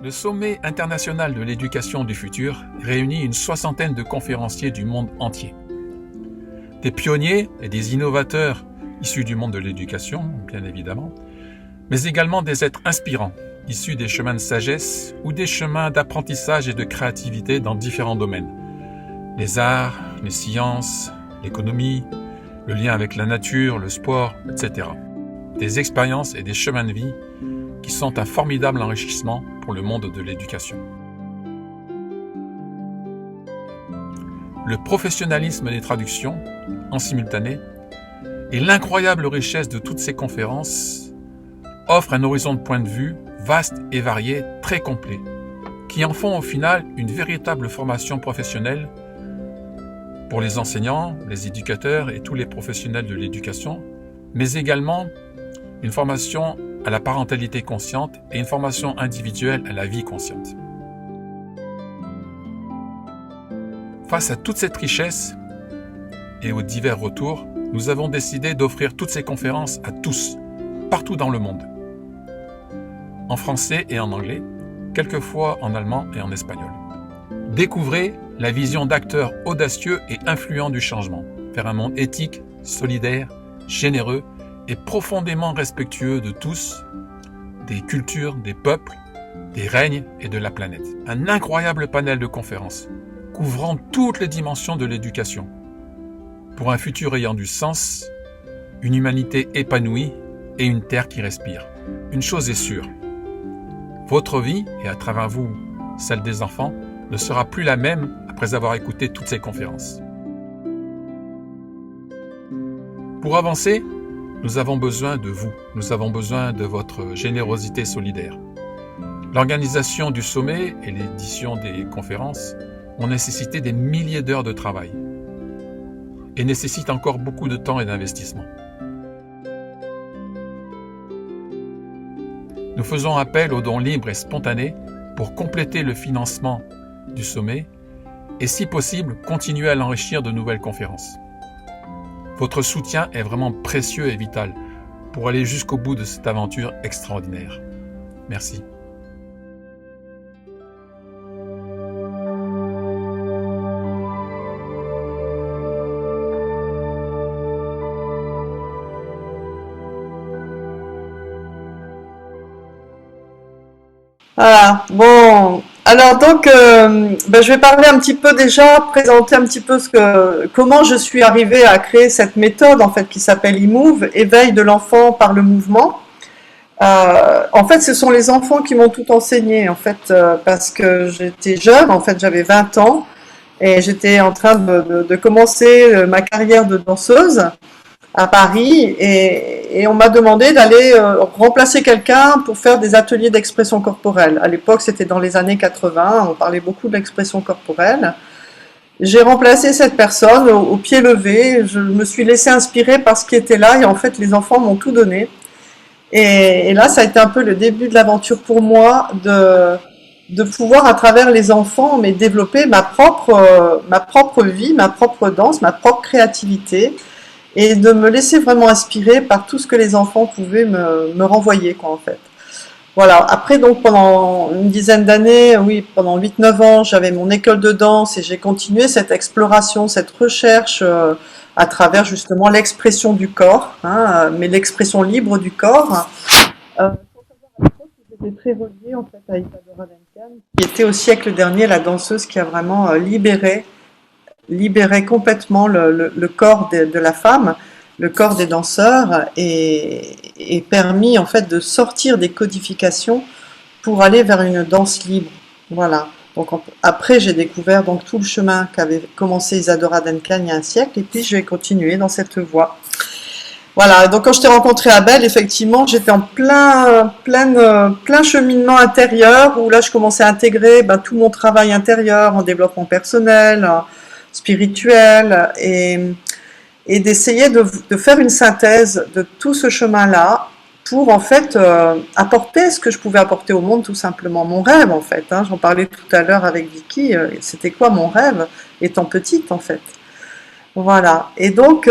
Le sommet international de l'éducation du futur réunit une soixantaine de conférenciers du monde entier. Des pionniers et des innovateurs issus du monde de l'éducation, bien évidemment, mais également des êtres inspirants, issus des chemins de sagesse ou des chemins d'apprentissage et de créativité dans différents domaines. Les arts, les sciences, l'économie, le lien avec la nature, le sport, etc. Des expériences et des chemins de vie qui sont un formidable enrichissement pour le monde de l'éducation. Le professionnalisme des traductions, en simultané, et l'incroyable richesse de toutes ces conférences offrent un horizon de point de vue vaste et varié, très complet, qui en font au final une véritable formation professionnelle pour les enseignants, les éducateurs et tous les professionnels de l'éducation, mais également une formation à la parentalité consciente et une formation individuelle à la vie consciente. Face à toute cette richesse et aux divers retours, nous avons décidé d'offrir toutes ces conférences à tous, partout dans le monde, en français et en anglais, quelquefois en allemand et en espagnol. Découvrez la vision d'acteurs audacieux et influents du changement, vers un monde éthique, solidaire, généreux et profondément respectueux de tous, des cultures, des peuples, des règnes et de la planète. Un incroyable panel de conférences, couvrant toutes les dimensions de l'éducation, pour un futur ayant du sens, une humanité épanouie et une terre qui respire. Une chose est sûre, votre vie, et à travers vous, celle des enfants, ne sera plus la même après avoir écouté toutes ces conférences. Pour avancer, nous avons besoin de vous, nous avons besoin de votre générosité solidaire. L'organisation du sommet et l'édition des conférences ont nécessité des milliers d'heures de travail et nécessitent encore beaucoup de temps et d'investissement. Nous faisons appel aux dons libres et spontanés pour compléter le financement du sommet et, si possible, continuer à l'enrichir de nouvelles conférences. Votre soutien est vraiment précieux et vital pour aller jusqu'au bout de cette aventure extraordinaire. Merci. Voilà, bon, alors donc, je vais parler un petit peu déjà, présenter un petit peu comment je suis arrivée à créer cette méthode en fait qui s'appelle eMove, éveil de l'enfant par le mouvement. En fait, ce sont les enfants qui m'ont tout enseigné en fait, parce que j'étais jeune, en fait j'avais 20 ans et j'étais en train de commencer ma carrière de danseuse à Paris et on m'a demandé d'aller remplacer quelqu'un pour faire des ateliers d'expression corporelle. À l'époque, c'était dans les années 80, on parlait beaucoup de l'expression corporelle. J'ai remplacé cette personne au pied levé, je me suis laissée inspirer par ce qui était là et en fait les enfants m'ont tout donné. Et là, ça a été un peu le début de l'aventure pour moi de pouvoir à travers les enfants mais développer ma propre vie, ma propre danse, ma propre créativité. Et de me laisser vraiment inspirer par tout ce que les enfants pouvaient me renvoyer, quoi, en fait. Voilà. Après, donc, pendant une dizaine d'années, oui, pendant 8-9 ans, j'avais mon école de danse et j'ai continué cette exploration, cette recherche à travers justement l'expression du corps, hein, mais l'expression libre du corps. J'étais très reliée, en fait, à Isadora Duncan, qui était au siècle dernier la danseuse qui a vraiment libéré complètement le corps de la femme, le corps des danseurs et permis en fait de sortir des codifications pour aller vers une danse libre. Voilà. Donc après j'ai découvert donc tout le chemin qu'avait commencé Isadora Duncan il y a un siècle et puis je vais continuer dans cette voie. Voilà. Donc quand je t'ai rencontré Abel, effectivement j'étais en plein cheminement intérieur où là je commençais à intégrer tout mon travail intérieur en développement personnel, spirituel et d'essayer de faire une synthèse de tout ce chemin-là pour en fait apporter ce que je pouvais apporter au monde, tout simplement mon rêve en fait. Hein, j'en parlais tout à l'heure avec Vicky, c'était quoi mon rêve étant petite en fait. Voilà. Et donc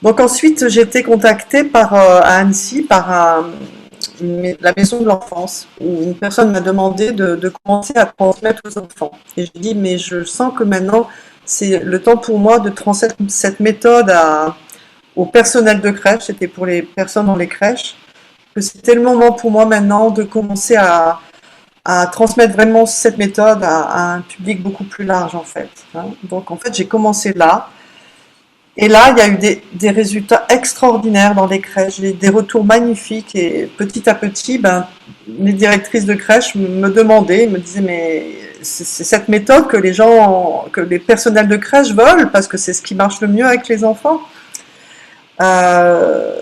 ensuite j'ai été contactée à Annecy par la maison de l'enfance, où une personne m'a demandé de commencer à transmettre aux enfants. Et j'ai dit, mais je sens que maintenant, c'est le temps pour moi de transmettre cette méthode au personnel de crèche, c'était pour les personnes dans les crèches, que c'était le moment pour moi maintenant de commencer à transmettre vraiment cette méthode à un public beaucoup plus large en fait. Hein. Donc en fait j'ai commencé là, et là il y a eu des résultats extraordinaires dans les crèches, des retours magnifiques, et petit à petit, ben, les directrices de crèche me demandaient, me disaient mais c'est cette méthode que que les personnels de crèche veulent, parce que c'est ce qui marche le mieux avec les enfants.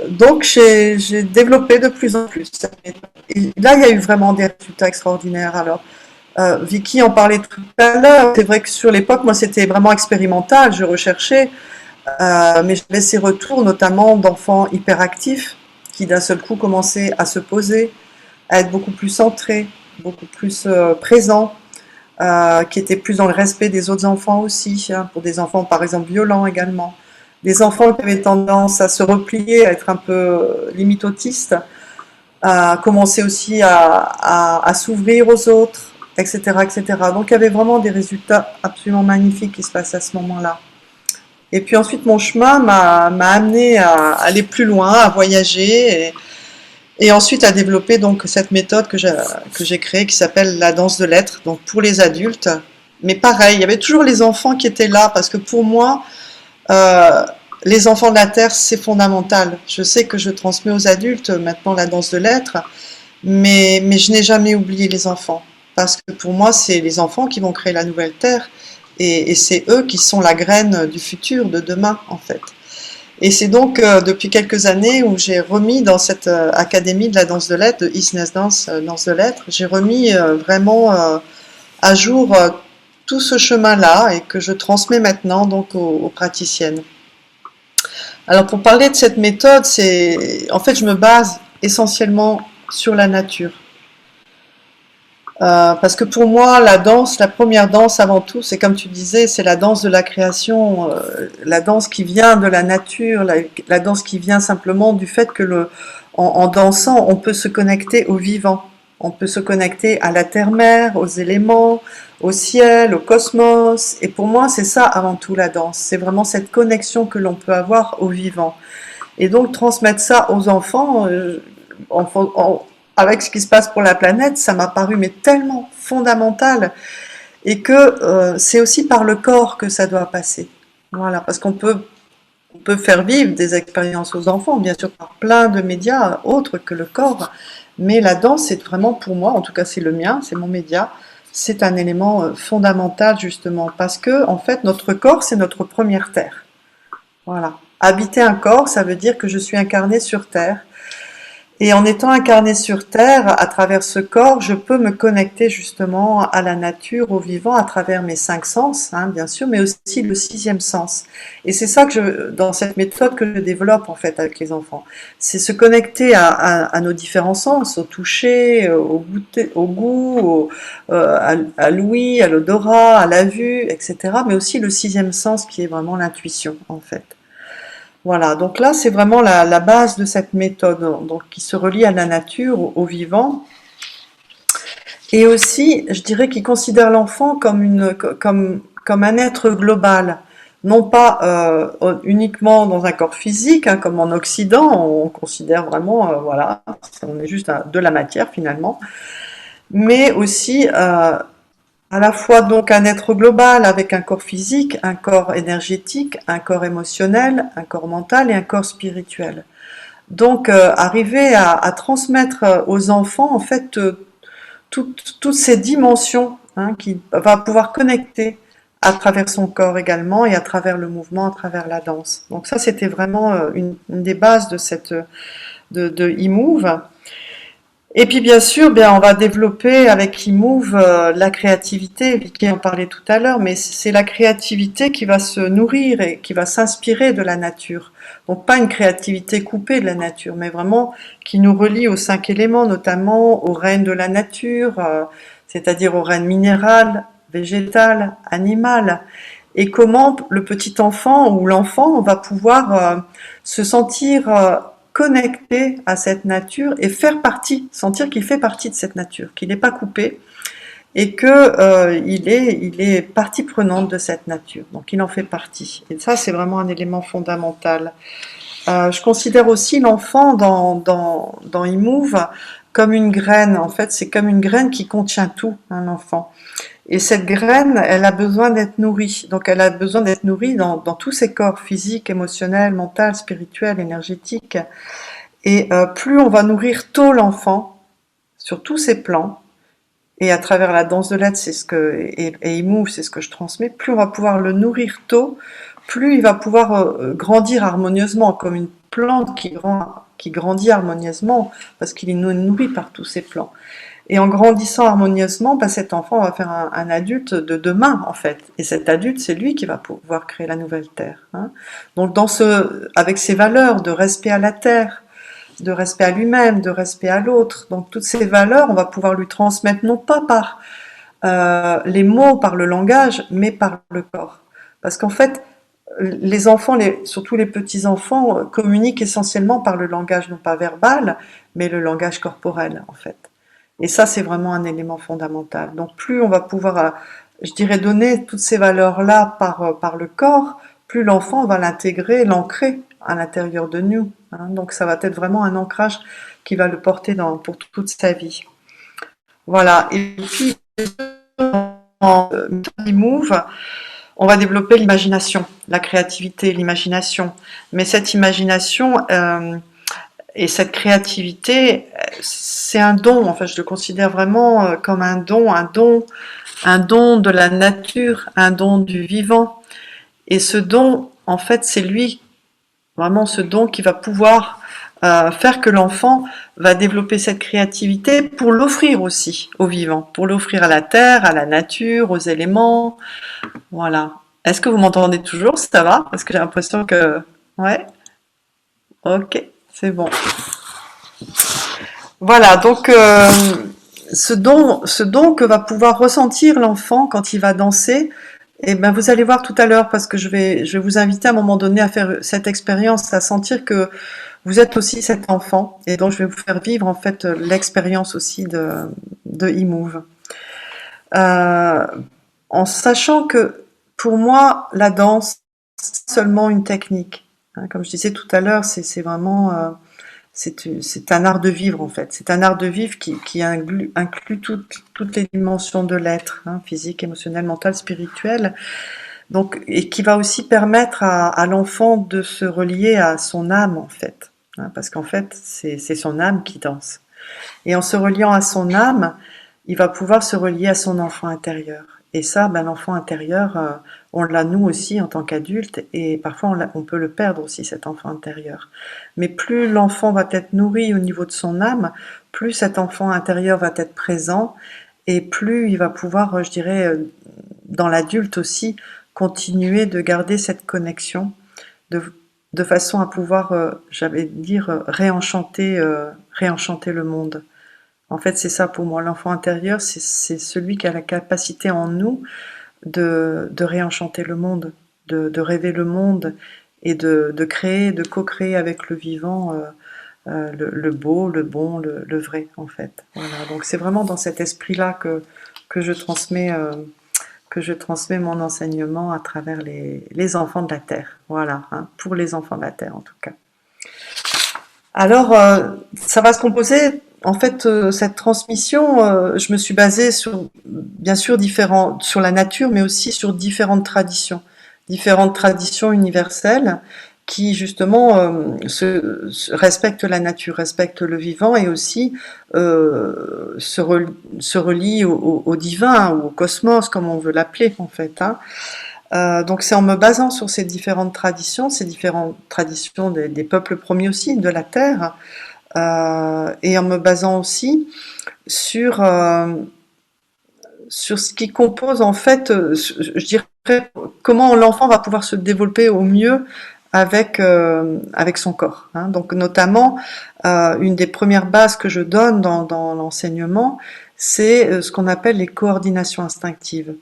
Donc j'ai développé de plus en plus cette méthode. Et là, il y a eu vraiment des résultats extraordinaires. Alors, Vicky en parlait tout à l'heure. C'est vrai que sur l'époque, moi, c'était vraiment expérimental. Je recherchais, mais j'avais ces retours, notamment d'enfants hyperactifs, qui d'un seul coup commençaient à se poser, à être beaucoup plus centrés, beaucoup plus présents, qui étaient plus dans le respect des autres enfants aussi, hein, pour des enfants, par exemple, violents également. Des enfants qui avaient tendance à se replier, à être un peu limite autistes, à commencer aussi à s'ouvrir aux autres, etc., etc. Donc il y avait vraiment des résultats absolument magnifiques qui se passaient à ce moment-là. Et puis ensuite, mon chemin m'a amené à aller plus loin, à voyager, et ensuite à développer donc cette méthode que j'ai créée qui s'appelle la danse de l'être, donc pour les adultes. Mais pareil, il y avait toujours les enfants qui étaient là, parce que pour moi, les enfants de la Terre, c'est fondamental. Je sais que je transmets aux adultes maintenant la danse de l'être, mais je n'ai jamais oublié les enfants. Parce que pour moi, c'est les enfants qui vont créer la nouvelle Terre, et c'est eux qui sont la graine du futur, de demain, en fait. Et c'est donc depuis quelques années où j'ai remis dans cette académie de la danse de l'être, de Isness Dance, danse de l'être, j'ai remis vraiment à jour tout ce chemin-là, et que je transmets maintenant donc aux praticiennes. Alors pour parler de cette méthode, en fait je me base essentiellement sur la nature. Parce que pour moi, la danse, la première danse avant tout, c'est comme tu disais, c'est la danse de la création, la danse qui vient de la nature, la danse qui vient simplement du fait que en dansant, on peut se connecter au vivant, on peut se connecter à la terre-mère, aux éléments, au ciel, au cosmos. Et pour moi, c'est ça avant tout la danse, c'est vraiment cette connexion que l'on peut avoir au vivant. Et donc transmettre ça aux enfants, avec ce qui se passe pour la planète, ça m'a paru mais tellement fondamental, et que c'est aussi par le corps que ça doit passer. Voilà, parce qu'on peut faire vivre des expériences aux enfants, bien sûr par plein de médias autres que le corps, mais la danse, c'est vraiment pour moi, en tout cas c'est le mien, c'est mon média, c'est un élément fondamental justement, parce que en fait notre corps, c'est notre première terre. Voilà. Habiter un corps, ça veut dire que je suis incarnée sur Terre. Et en étant incarnée sur Terre, à travers ce corps, je peux me connecter justement à la nature, au vivant, à travers mes 5 sens, hein, bien sûr, mais aussi le 6e sens. Et c'est ça que dans cette méthode que je développe en fait avec les enfants. C'est se connecter à nos différents sens, au toucher, au goût, à l'ouïe, à l'odorat, à la vue, etc. Mais aussi le 6e sens qui est vraiment l'intuition en fait. Voilà, donc là c'est vraiment la base de cette méthode, donc qui se relie à la nature, au vivant, et aussi, je dirais, qui considère l'enfant comme un être global, non pas uniquement dans un corps physique, hein, comme en Occident, on considère vraiment, voilà, on est juste de la matière finalement, mais aussi à la fois donc un être global avec un corps physique, un corps énergétique, un corps émotionnel, un corps mental et un corps spirituel. Donc arriver à transmettre aux enfants en fait toutes ces dimensions, hein, qui va pouvoir connecter à travers son corps également, et à travers le mouvement, à travers la danse. Donc ça c'était vraiment une des bases de eMove. Et puis bien sûr, bien on va développer avec eMove la créativité, Vicky en parlait tout à l'heure, mais c'est la créativité qui va se nourrir et qui va s'inspirer de la nature. Donc pas une créativité coupée de la nature, mais vraiment qui nous relie aux 5 éléments, notamment aux règnes de la nature, c'est-à-dire aux règnes minéral, végétal, animal. Et comment le petit enfant ou l'enfant va pouvoir se sentir connecté à cette nature et faire partie, sentir qu'il fait partie de cette nature, qu'il n'est pas coupé et que il est partie prenante de cette nature. Donc il en fait partie. Et ça, c'est vraiment un élément fondamental. Je considère aussi l'enfant dans eMove comme une graine. En fait, c'est comme une graine qui contient tout, hein, l'enfant. Et cette graine, elle a besoin d'être nourrie. Donc elle a besoin d'être nourrie dans tous ses corps, physique, émotionnel, mental, spirituel, énergétique. Et plus on va nourrir tôt l'enfant, sur tous ses plans, et à travers la danse de l'être, et eMove, c'est ce que je transmets, plus on va pouvoir le nourrir tôt, plus il va pouvoir grandir harmonieusement, comme une plante qui grandit harmonieusement, parce qu'il est nourri par tous ses plans. Et en grandissant harmonieusement, bah, cet enfant va faire un adulte de demain, en fait. Et cet adulte, c'est lui qui va pouvoir créer la nouvelle Terre, hein. Donc, avec ses valeurs de respect à la Terre, de respect à lui-même, de respect à l'autre, donc toutes ces valeurs, on va pouvoir lui transmettre non pas par les mots, par le langage, mais par le corps. Parce qu'en fait, les enfants, surtout les petits-enfants, communiquent essentiellement par le langage non pas verbal, mais le langage corporel, en fait. Et ça, c'est vraiment un élément fondamental. Donc plus on va pouvoir, je dirais, donner toutes ces valeurs-là par le corps, plus l'enfant va l'intégrer, l'ancrer à l'intérieur de nous, hein. Donc ça va être vraiment un ancrage qui va le porter pour toute sa vie. Voilà. Et puis, en eMove, on va développer l'imagination, la créativité, l'imagination. Mais cette imagination et cette créativité, c'est un don. Enfin, je le considère vraiment comme un don de la nature, un don du vivant. Et ce don, en fait, c'est lui, vraiment ce don qui va pouvoir faire que l'enfant va développer cette créativité pour l'offrir aussi au vivant, pour l'offrir à la terre, à la nature, aux éléments. Voilà. Est-ce que vous m'entendez toujours? Ça va? Parce que j'ai l'impression que... Ouais. Ok, c'est bon. Voilà, donc ce don que va pouvoir ressentir l'enfant quand il va danser, et ben vous allez voir tout à l'heure, parce que je vais vous inviter à un moment donné à faire cette expérience, à sentir que vous êtes aussi cet enfant, et donc je vais vous faire vivre en fait l'expérience aussi de eMove. Euh, En sachant que pour moi, la danse, c'est seulement une technique, hein. Comme je disais tout à l'heure, c'est vraiment c'est un art de vivre en fait. C'est un art de vivre qui inclut toutes les dimensions de l'être, hein, physique, émotionnel, mental, spirituel. Donc, et qui va aussi permettre à l'enfant de se relier à son âme en fait, hein, parce qu'en fait c'est son âme qui danse. Et en se reliant à son âme, il va pouvoir se relier à son enfant intérieur. Et ça, ben, l'enfant intérieur, on l'a nous aussi en tant qu'adulte, et parfois on peut le perdre aussi, cet enfant intérieur. Mais plus l'enfant va être nourri au niveau de son âme, plus cet enfant intérieur va être présent, et plus il va pouvoir, je dirais, dans l'adulte aussi, continuer de garder cette connexion, de, de façon à pouvoir, j'allais dire, réenchanter le monde. En fait, c'est ça pour moi. L'enfant intérieur, c'est celui qui a la capacité en nous de réenchanter le monde, de rêver le monde et de créer, de co-créer avec le vivant le beau, le bon, le vrai, en fait. Voilà. Donc c'est vraiment dans cet esprit-là que je transmets mon enseignement à travers les enfants de la Terre. Voilà, hein, pour les enfants de la Terre en tout cas. Alors, ça va se composer, en fait, cette transmission, je me suis basée sur, bien sûr, sur la nature, mais aussi sur différentes traditions universelles qui, justement, respectent la nature, respectent le vivant et aussi se relient au divin ou au cosmos, comme on veut l'appeler, en fait, hein. Donc c'est en me basant sur ces différentes traditions des peuples premiers aussi, de la Terre, et en me basant aussi sur, sur ce qui compose en fait, je dirais, comment l'enfant va pouvoir se développer au mieux avec son corps, hein. Donc notamment, une des premières bases que je donne dans l'enseignement, c'est ce qu'on appelle les coordinations instinctives.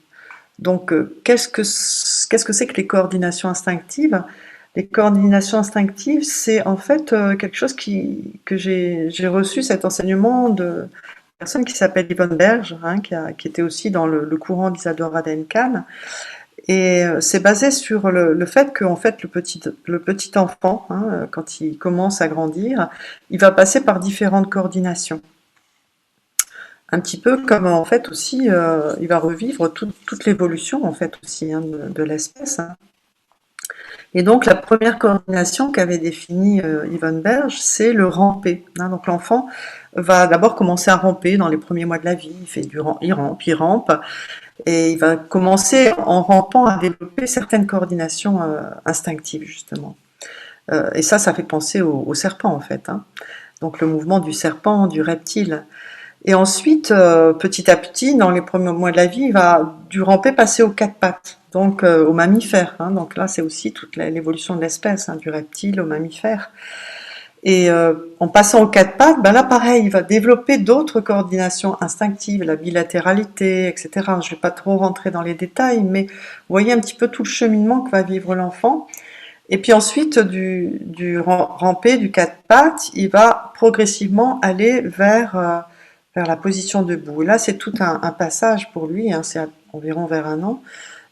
Donc, qu'est-ce que c'est que les coordinations instinctives? Les coordinations instinctives, c'est en fait quelque chose que j'ai reçu cet enseignement de personne qui s'appelle Yvonne Berge, hein, qui était aussi dans le courant d'Isadora Duncan. Et c'est basé sur le fait que en fait, le petit enfant, hein, quand il commence à grandir, il va passer par différentes coordinations. Un petit peu comme en fait aussi, il va revivre toute l'évolution en fait aussi, hein, de l'espèce, hein. Et donc la première coordination qu'avait définie Yvonne Berge, c'est le ramper, hein. Donc l'enfant va d'abord commencer à ramper dans les premiers mois de la vie. Il rampe, et il va commencer en rampant à développer certaines coordinations instinctives justement. Et ça fait penser au serpent en fait, hein. Donc le mouvement du serpent, du reptile. Et ensuite, petit à petit, dans les premiers mois de la vie, il va du ramper passer aux quatre pattes, donc aux mammifères, hein. Donc là, c'est aussi toute l'évolution de l'espèce, hein, du reptile au mammifère. Et en passant aux quatre pattes, ben là pareil, il va développer d'autres coordinations instinctives, la bilatéralité, etc. Je ne vais pas trop rentrer dans les détails, mais vous voyez un petit peu tout le cheminement que va vivre l'enfant. Et puis ensuite, du ramper, du quatre pattes, il va progressivement aller vers la position debout. Et là, c'est tout un passage pour lui, hein, c'est environ vers 1 an.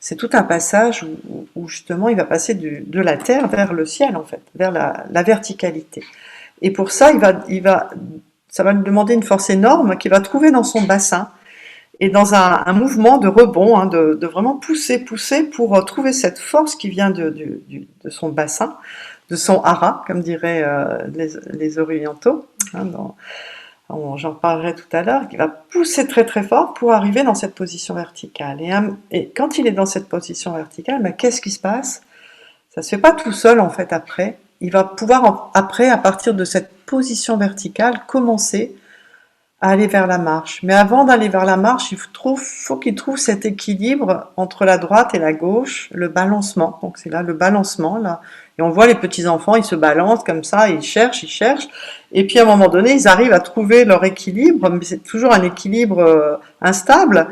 C'est tout un passage où justement il va passer de la terre vers le ciel en fait, vers la verticalité. Et pour ça, ça va lui demander une force énorme qu'il va trouver dans son bassin et dans un mouvement de rebond, hein, de vraiment pousser pour trouver cette force qui vient de son bassin, de son hara, comme diraient les orientaux, hein, j'en parlerai tout à l'heure, qui va pousser très très fort pour arriver dans cette position verticale. Et quand il est dans cette position verticale, ben, qu'est-ce qui se passe? Ça se fait pas tout seul en fait après. Il va pouvoir après, à partir de cette position verticale, commencer à aller vers la marche. Mais avant d'aller vers la marche, faut qu'il trouve cet équilibre entre la droite et la gauche, le balancement. Donc c'est là le balancement là. Et on voit les petits enfants, ils se balancent comme ça, ils cherchent. Et puis à un moment donné, ils arrivent à trouver leur équilibre, mais c'est toujours un équilibre instable.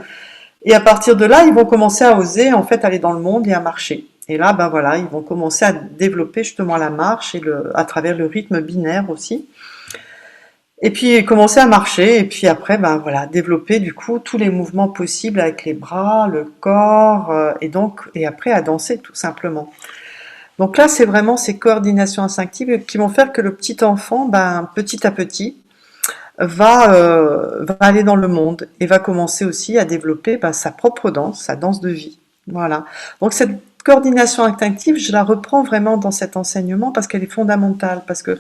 Et à partir de là, ils vont commencer à oser en fait aller dans le monde et à marcher. Et là, ben voilà, ils vont commencer à développer justement la marche et à travers le rythme binaire aussi. Et puis commencer à marcher, et puis après, ben voilà, développer du coup tous les mouvements possibles avec les bras, le corps, et après à danser tout simplement. Donc là, c'est vraiment ces coordinations instinctives qui vont faire que le petit enfant, ben petit à petit, va aller dans le monde et va commencer aussi à développer sa propre danse, sa danse de vie. Voilà. Donc cette coordination instinctive, je la reprends vraiment dans cet enseignement parce qu'elle est fondamentale, parce que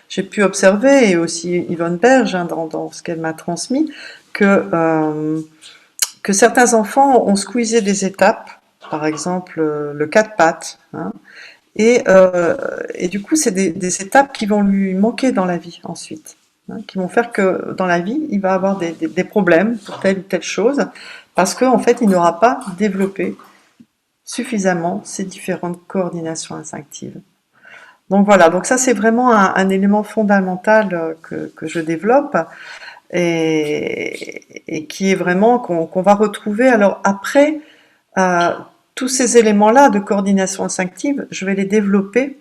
j'ai pu observer, et aussi Yvonne Berge, hein, dans ce qu'elle m'a transmis, que certains enfants ont squeezé des étapes, par exemple le quatre pattes, hein, et du coup c'est des étapes qui vont lui manquer dans la vie ensuite, hein, qui vont faire que dans la vie il va avoir des problèmes pour telle ou telle chose, parce qu'en fait il n'aura pas développé suffisamment ces différentes coordinations instinctives. Donc voilà, donc ça c'est vraiment un élément fondamental que je développe et qui est vraiment qu'on va retrouver. Alors après, tous ces éléments-là de coordination instinctive, je vais les développer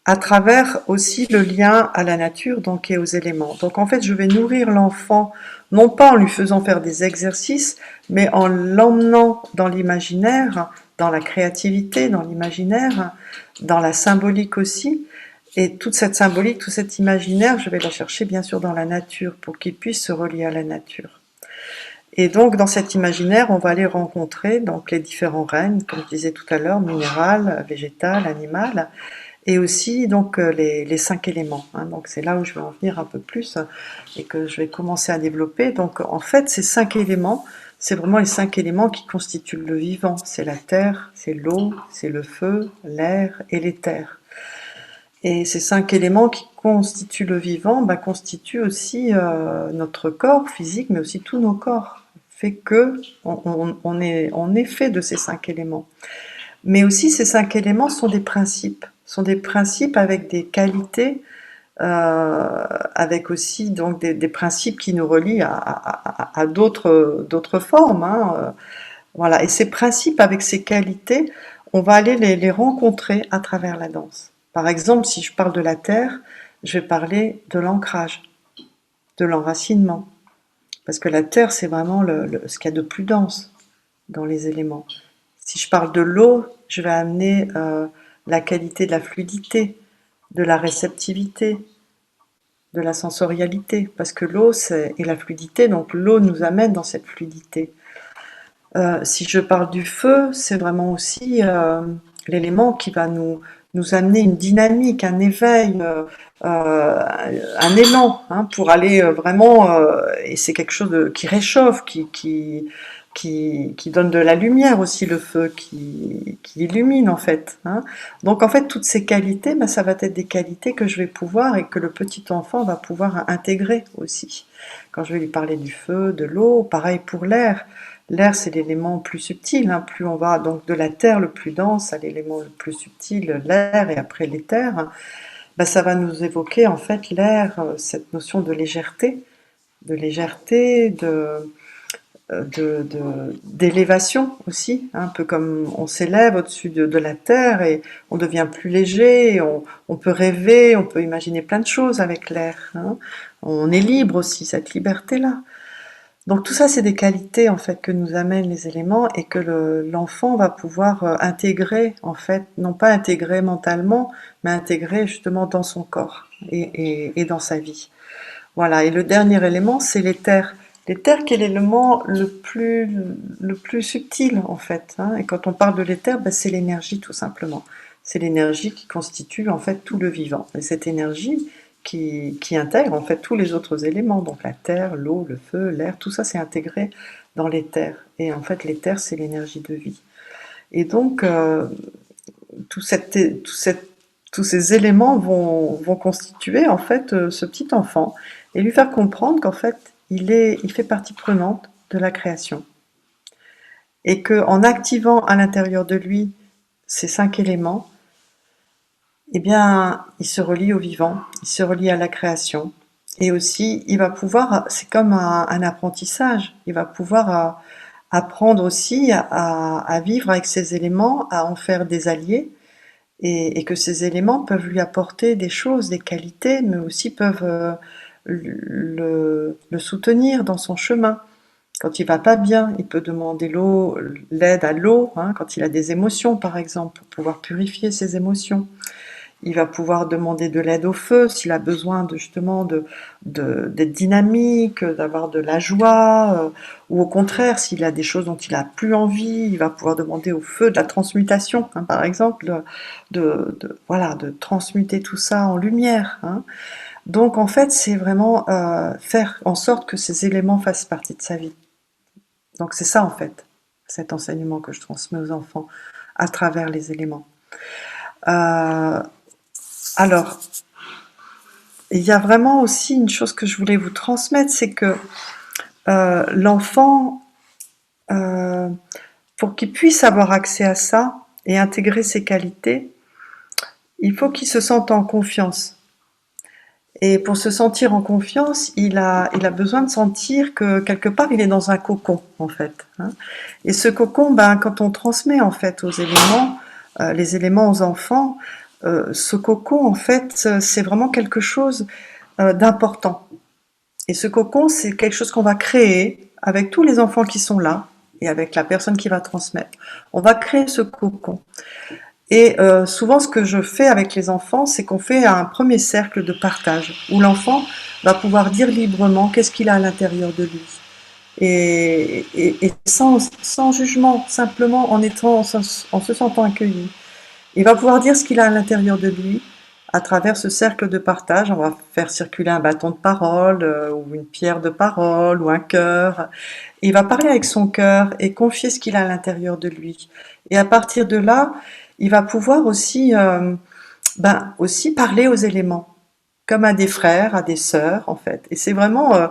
à travers aussi le lien à la nature donc, et aux éléments. Donc en fait, je vais nourrir l'enfant, non pas en lui faisant faire des exercices, mais en l'emmenant dans l'imaginaire, dans la créativité, dans l'imaginaire, dans la symbolique aussi. Et toute cette symbolique, tout cet imaginaire, je vais la chercher bien sûr dans la nature pour qu'il puisse se relier à la nature. Et donc dans cet imaginaire, on va aller rencontrer donc les différents règnes, comme je disais tout à l'heure, minéral, végétal, animal, et aussi donc les 5 éléments, hein. Donc c'est là où je vais en venir un peu plus et que je vais commencer à développer. Donc en fait, ces 5 éléments, c'est vraiment les 5 éléments qui constituent le vivant. C'est la terre, c'est l'eau, c'est le feu, l'air et l'éther. Et ces 5 éléments qui constituent le vivant, constituent aussi notre corps physique, mais aussi tous nos corps. Fait que on est fait de ces 5 éléments. Mais aussi ces 5 éléments sont des principes avec des qualités, avec aussi donc des principes qui nous relient à d'autres formes, hein, voilà. Et ces principes avec ces qualités, on va aller les rencontrer à travers la danse. Par exemple, si je parle de la terre, je vais parler de l'ancrage, de l'enracinement. Parce que la terre, c'est vraiment ce qu'il y a de plus dense dans les éléments. Si je parle de l'eau, je vais amener la qualité de la fluidité, de la réceptivité, de la sensorialité. Parce que l'eau, et la fluidité, donc l'eau nous amène dans cette fluidité. Si je parle du feu, c'est vraiment aussi l'élément qui va nous amener une dynamique, un éveil, un élan, hein, pour aller vraiment, et c'est quelque chose qui réchauffe, qui donne de la lumière aussi, le feu, qui illumine en fait. Hein. Donc en fait, toutes ces qualités, ben, ça va être des qualités que je vais pouvoir et que le petit enfant va pouvoir intégrer aussi. Quand je vais lui parler du feu, de l'eau, pareil pour l'air. L'air, c'est l'élément plus subtil, hein. Plus on va donc de la terre le plus dense à l'élément le plus subtil, l'air, et après l'éther, ben, ça va nous évoquer en fait l'air, cette notion de légèreté, d'élévation aussi, hein, un peu comme on s'élève au-dessus de la terre et on devient plus léger, on peut rêver, on peut imaginer plein de choses avec l'air. Hein. On est libre aussi, cette liberté-là. Donc tout ça, c'est des qualités en fait que nous amènent les éléments et que l'enfant va pouvoir intégrer en fait, non pas intégrer mentalement, mais intégrer justement dans son corps et dans sa vie. Voilà. Et le dernier élément, c'est l'éther. L'éther qui est l'élément le plus subtil en fait. Hein. Et quand on parle de l'éther, ben, c'est l'énergie tout simplement. C'est l'énergie qui constitue en fait tout le vivant. Et cette énergie qui intègre en fait tous les autres éléments, donc la terre, l'eau, le feu, l'air, tout ça c'est intégré dans l'éther. Et en fait l'éther c'est l'énergie de vie. Et donc tout cette, tout cette, tous ces éléments vont constituer en fait ce petit enfant et lui faire comprendre qu'en fait il fait partie prenante de la création. Et qu'en activant à l'intérieur de lui ces 5 éléments, eh bien, il se relie au vivant, il se relie à la création. Et aussi, il va pouvoir, c'est comme un apprentissage, il va pouvoir apprendre aussi à vivre avec ces éléments, à en faire des alliés, et que ces éléments peuvent lui apporter des choses, des qualités, mais aussi peuvent le soutenir dans son chemin. Quand il va pas bien, il peut demander l'aide à l'eau, hein, quand il a des émotions par exemple, pour pouvoir purifier ses émotions. Il va pouvoir demander de l'aide au feu s'il a besoin justement d'être dynamique, d'avoir de la joie, ou au contraire, s'il a des choses dont il a plus envie, il va pouvoir demander au feu de la transmutation, hein, par exemple, voilà, de transmuter tout ça en lumière. Hein. Donc en fait, c'est vraiment faire en sorte que ces éléments fassent partie de sa vie. Donc c'est ça en fait, cet enseignement que je transmets aux enfants à travers les éléments. Alors, il y a vraiment aussi une chose que je voulais vous transmettre, c'est que l'enfant, pour qu'il puisse avoir accès à ça et intégrer ses qualités, il faut qu'il se sente en confiance. Et pour se sentir en confiance, il a besoin de sentir que quelque part il est dans un cocon en fait. Hein. Et ce cocon, ben, quand on transmet en fait aux éléments, les éléments aux enfants, ce cocon en fait, c'est vraiment quelque chose d'important. Et ce cocon, c'est quelque chose qu'on va créer avec tous les enfants qui sont là et avec la personne qui va transmettre. On va créer ce cocon. Et souvent, ce que je fais avec les enfants, c'est qu'on fait un premier cercle de partage où l'enfant va pouvoir dire librement qu'est-ce qu'il a à l'intérieur de lui. Et sans jugement, simplement en se sentant accueilli. Il va pouvoir dire ce qu'il a à l'intérieur de lui à travers ce cercle de partage. On va faire circuler un bâton de parole ou une pierre de parole ou un cœur. Et il va parler avec son cœur et confier ce qu'il a à l'intérieur de lui. Et à partir de là, il va pouvoir aussi, aussi parler aux éléments, comme à des frères, à des sœurs, en fait. Et c'est vraiment,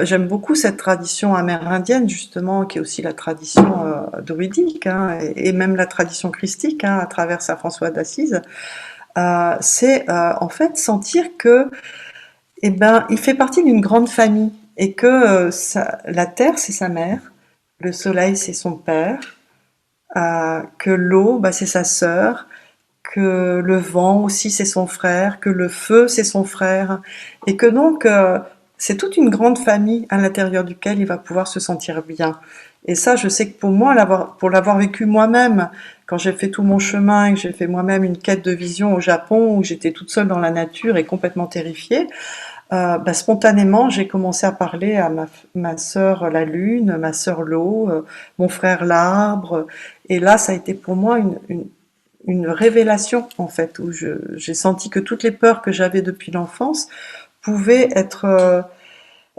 j'aime beaucoup cette tradition amérindienne, justement, qui est aussi la tradition druidique, hein, et même la tradition christique, hein, à travers saint François d'Assise. C'est en fait sentir que, eh ben, il fait partie d'une grande famille et que la terre c'est sa mère, le soleil c'est son père, que l'eau, bah, c'est sa sœur, que le vent aussi c'est son frère, que le feu c'est son frère, et que donc c'est toute une grande famille à l'intérieur duquel il va pouvoir se sentir bien. Et ça, je sais que pour moi, pour l'avoir vécu moi-même, quand j'ai fait tout mon chemin et que j'ai fait moi-même une quête de vision au Japon, où j'étais toute seule dans la nature et complètement terrifiée, bah, spontanément, j'ai commencé à parler à ma sœur la lune, ma sœur l'eau, mon frère l'arbre, et là, ça a été pour moi une révélation en fait, où j'ai senti que toutes les peurs que j'avais depuis l'enfance pouvaient être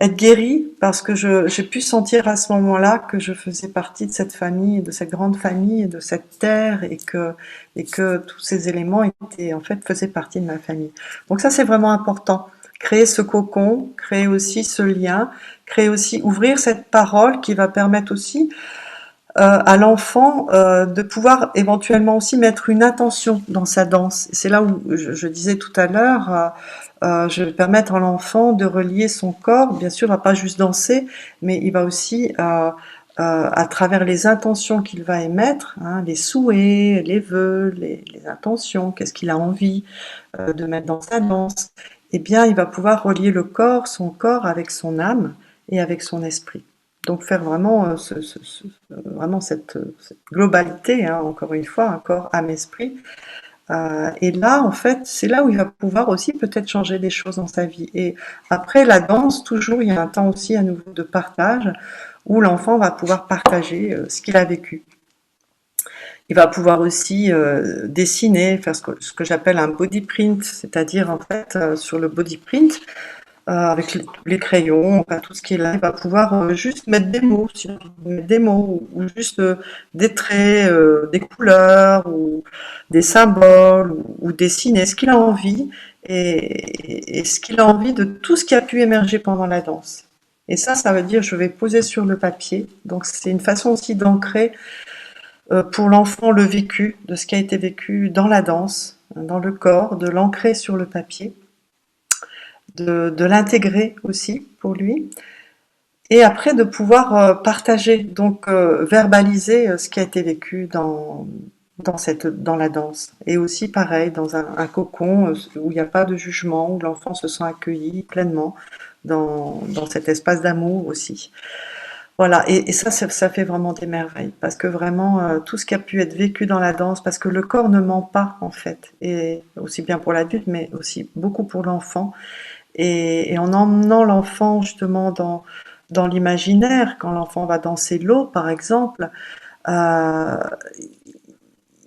guéries parce que j'ai pu sentir à ce moment-là que je faisais partie de cette famille, de cette grande famille, de cette terre, et que tous ces éléments étaient en fait faisaient partie de ma famille. Donc ça c'est vraiment important. Créer ce cocon, créer aussi ce lien, créer aussi ouvrir cette parole qui va permettre aussi à l'enfant de pouvoir éventuellement aussi mettre une intention dans sa danse. C'est là où je disais tout à l'heure, je vais permettre à l'enfant de relier son corps. Bien sûr, il va pas juste danser, mais il va aussi, à travers les intentions qu'il va émettre, hein, les souhaits, les vœux, les intentions, qu'est-ce qu'il a envie de mettre dans sa danse, eh bien, il va pouvoir relier son corps avec son âme et avec son esprit. Donc faire vraiment, vraiment cette globalité, hein, encore une fois, un corps, âme, esprit. Et là, en fait, c'est là où il va pouvoir aussi peut-être changer des choses dans sa vie. Et après la danse, toujours, il y a un temps aussi à nouveau de partage, où l'enfant va pouvoir partager ce qu'il a vécu. Il va pouvoir aussi dessiner, faire ce que j'appelle un body print, c'est-à-dire en fait sur le body print, avec les crayons, enfin, tout ce qui est là, il va pouvoir juste mettre des mots, mettre des mots, ou juste des traits, des couleurs, ou des symboles, ou dessiner ce qu'il a envie, et ce qu'il a envie de tout ce qui a pu émerger pendant la danse. Et ça veut dire je vais poser sur le papier. Donc c'est une façon aussi d'ancrer pour l'enfant le vécu, de ce qui a été vécu dans la danse, dans le corps, de l'ancrer sur le papier, de l'intégrer aussi pour lui, et après de pouvoir partager, donc verbaliser ce qui a été vécu dans la danse. Et aussi pareil, dans un cocon où il n'y a pas de jugement, où l'enfant se sent accueilli pleinement dans cet espace d'amour aussi. Voilà, et ça fait vraiment des merveilles, parce que vraiment, tout ce qui a pu être vécu dans la danse, parce que le corps ne ment pas en fait, et aussi bien pour l'adulte, mais aussi beaucoup pour l'enfant. Et en emmenant l'enfant justement dans l'imaginaire, quand l'enfant va danser l'eau par exemple, euh,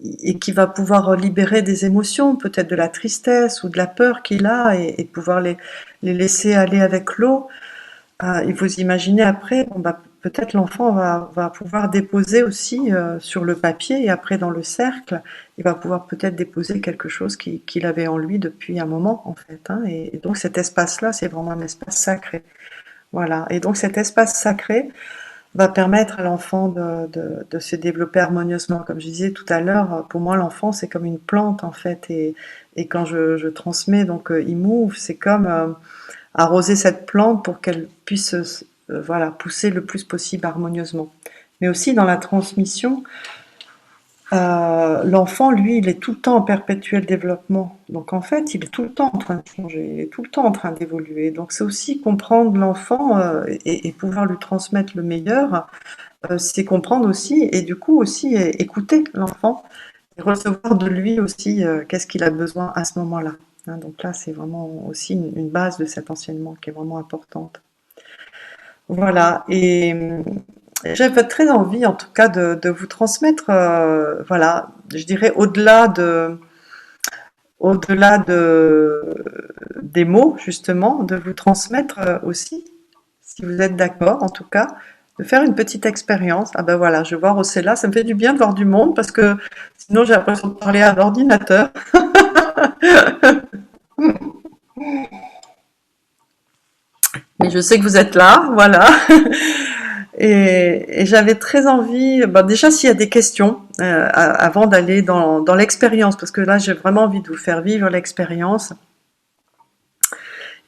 et qui va pouvoir libérer des émotions, peut-être de la tristesse ou de la peur qu'il a, et pouvoir les laisser aller avec l'eau. Il faut s'imaginer après, bon, bah, peut-être l'enfant va pouvoir déposer aussi sur le papier, et après dans le cercle, il va pouvoir peut-être déposer quelque chose qu'il avait en lui depuis un moment en fait, hein. Et donc cet espace-là, c'est vraiment un espace sacré. Voilà. Et donc cet espace sacré va permettre à l'enfant de se développer harmonieusement. Comme je disais tout à l'heure, pour moi l'enfant c'est comme une plante en fait, et quand je transmets donc e-move, c'est comme arroser cette plante pour qu'elle puisse voilà, pousser le plus possible harmonieusement. Mais aussi dans la transmission, l'enfant, lui, il est tout le temps en perpétuel développement. Donc en fait, il est tout le temps en train de changer, il est tout le temps en train d'évoluer. Donc c'est aussi comprendre l'enfant et pouvoir lui transmettre le meilleur, c'est comprendre aussi, et du coup aussi écouter l'enfant et recevoir de lui aussi qu'est-ce qu'il a besoin à ce moment-là. Hein, donc là, c'est vraiment aussi une base de cet enseignement qui est vraiment importante. Voilà, et j'avais très envie, en tout cas, de vous transmettre, voilà, je dirais au-delà des mots, justement, de vous transmettre aussi, si vous êtes d'accord, en tout cas, de faire une petite expérience. Ah ben voilà, je vois Rossella, ça me fait du bien de voir du monde, parce que sinon j'ai l'impression de parler à un ordinateur. Mais je sais que vous êtes là, voilà. Et j'avais très envie, bah déjà s'il y a des questions, avant d'aller dans l'expérience, parce que là j'ai vraiment envie de vous faire vivre l'expérience,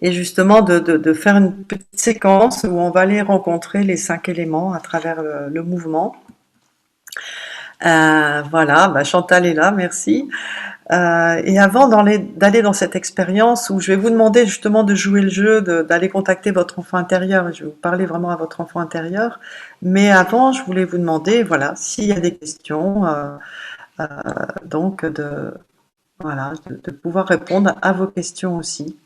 et justement de faire une petite séquence où on va aller rencontrer les 5 éléments à travers le mouvement. Voilà, bah, Chantal est là, merci. Et avant d'aller dans cette expérience où je vais vous demander justement de jouer le jeu, d'aller contacter votre enfant intérieur, et je vais vous parler vraiment à votre enfant intérieur. Mais avant, je voulais vous demander, voilà, s'il y a des questions, euh, donc voilà, de pouvoir répondre à vos questions aussi.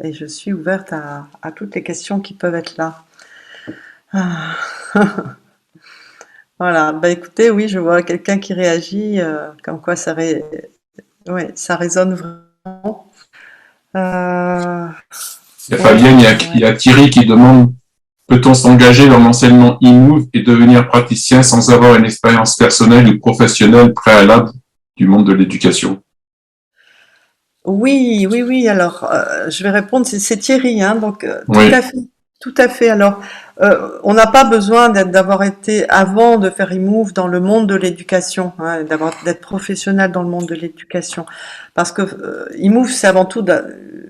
Et je suis ouverte à toutes les questions qui peuvent être là. Ah, voilà, bah écoutez, oui, je vois quelqu'un qui réagit, comme quoi ouais, ça résonne vraiment. Euh, Il y a ouais, Fabienne, il ouais. y a Thierry qui demande peut-on s'engager dans l'enseignement e-move et devenir praticien sans avoir une expérience personnelle ou professionnelle préalable du monde de l'éducation? Oui, oui, oui. Alors, je vais répondre. C'est Thierry, hein, donc tout Oui, à fait, tout à fait. Alors, on n'a pas besoin d'avoir été avant de faire e-move dans le monde de l'éducation, hein, d'être professionnel dans le monde de l'éducation, parce que e-move c'est avant tout,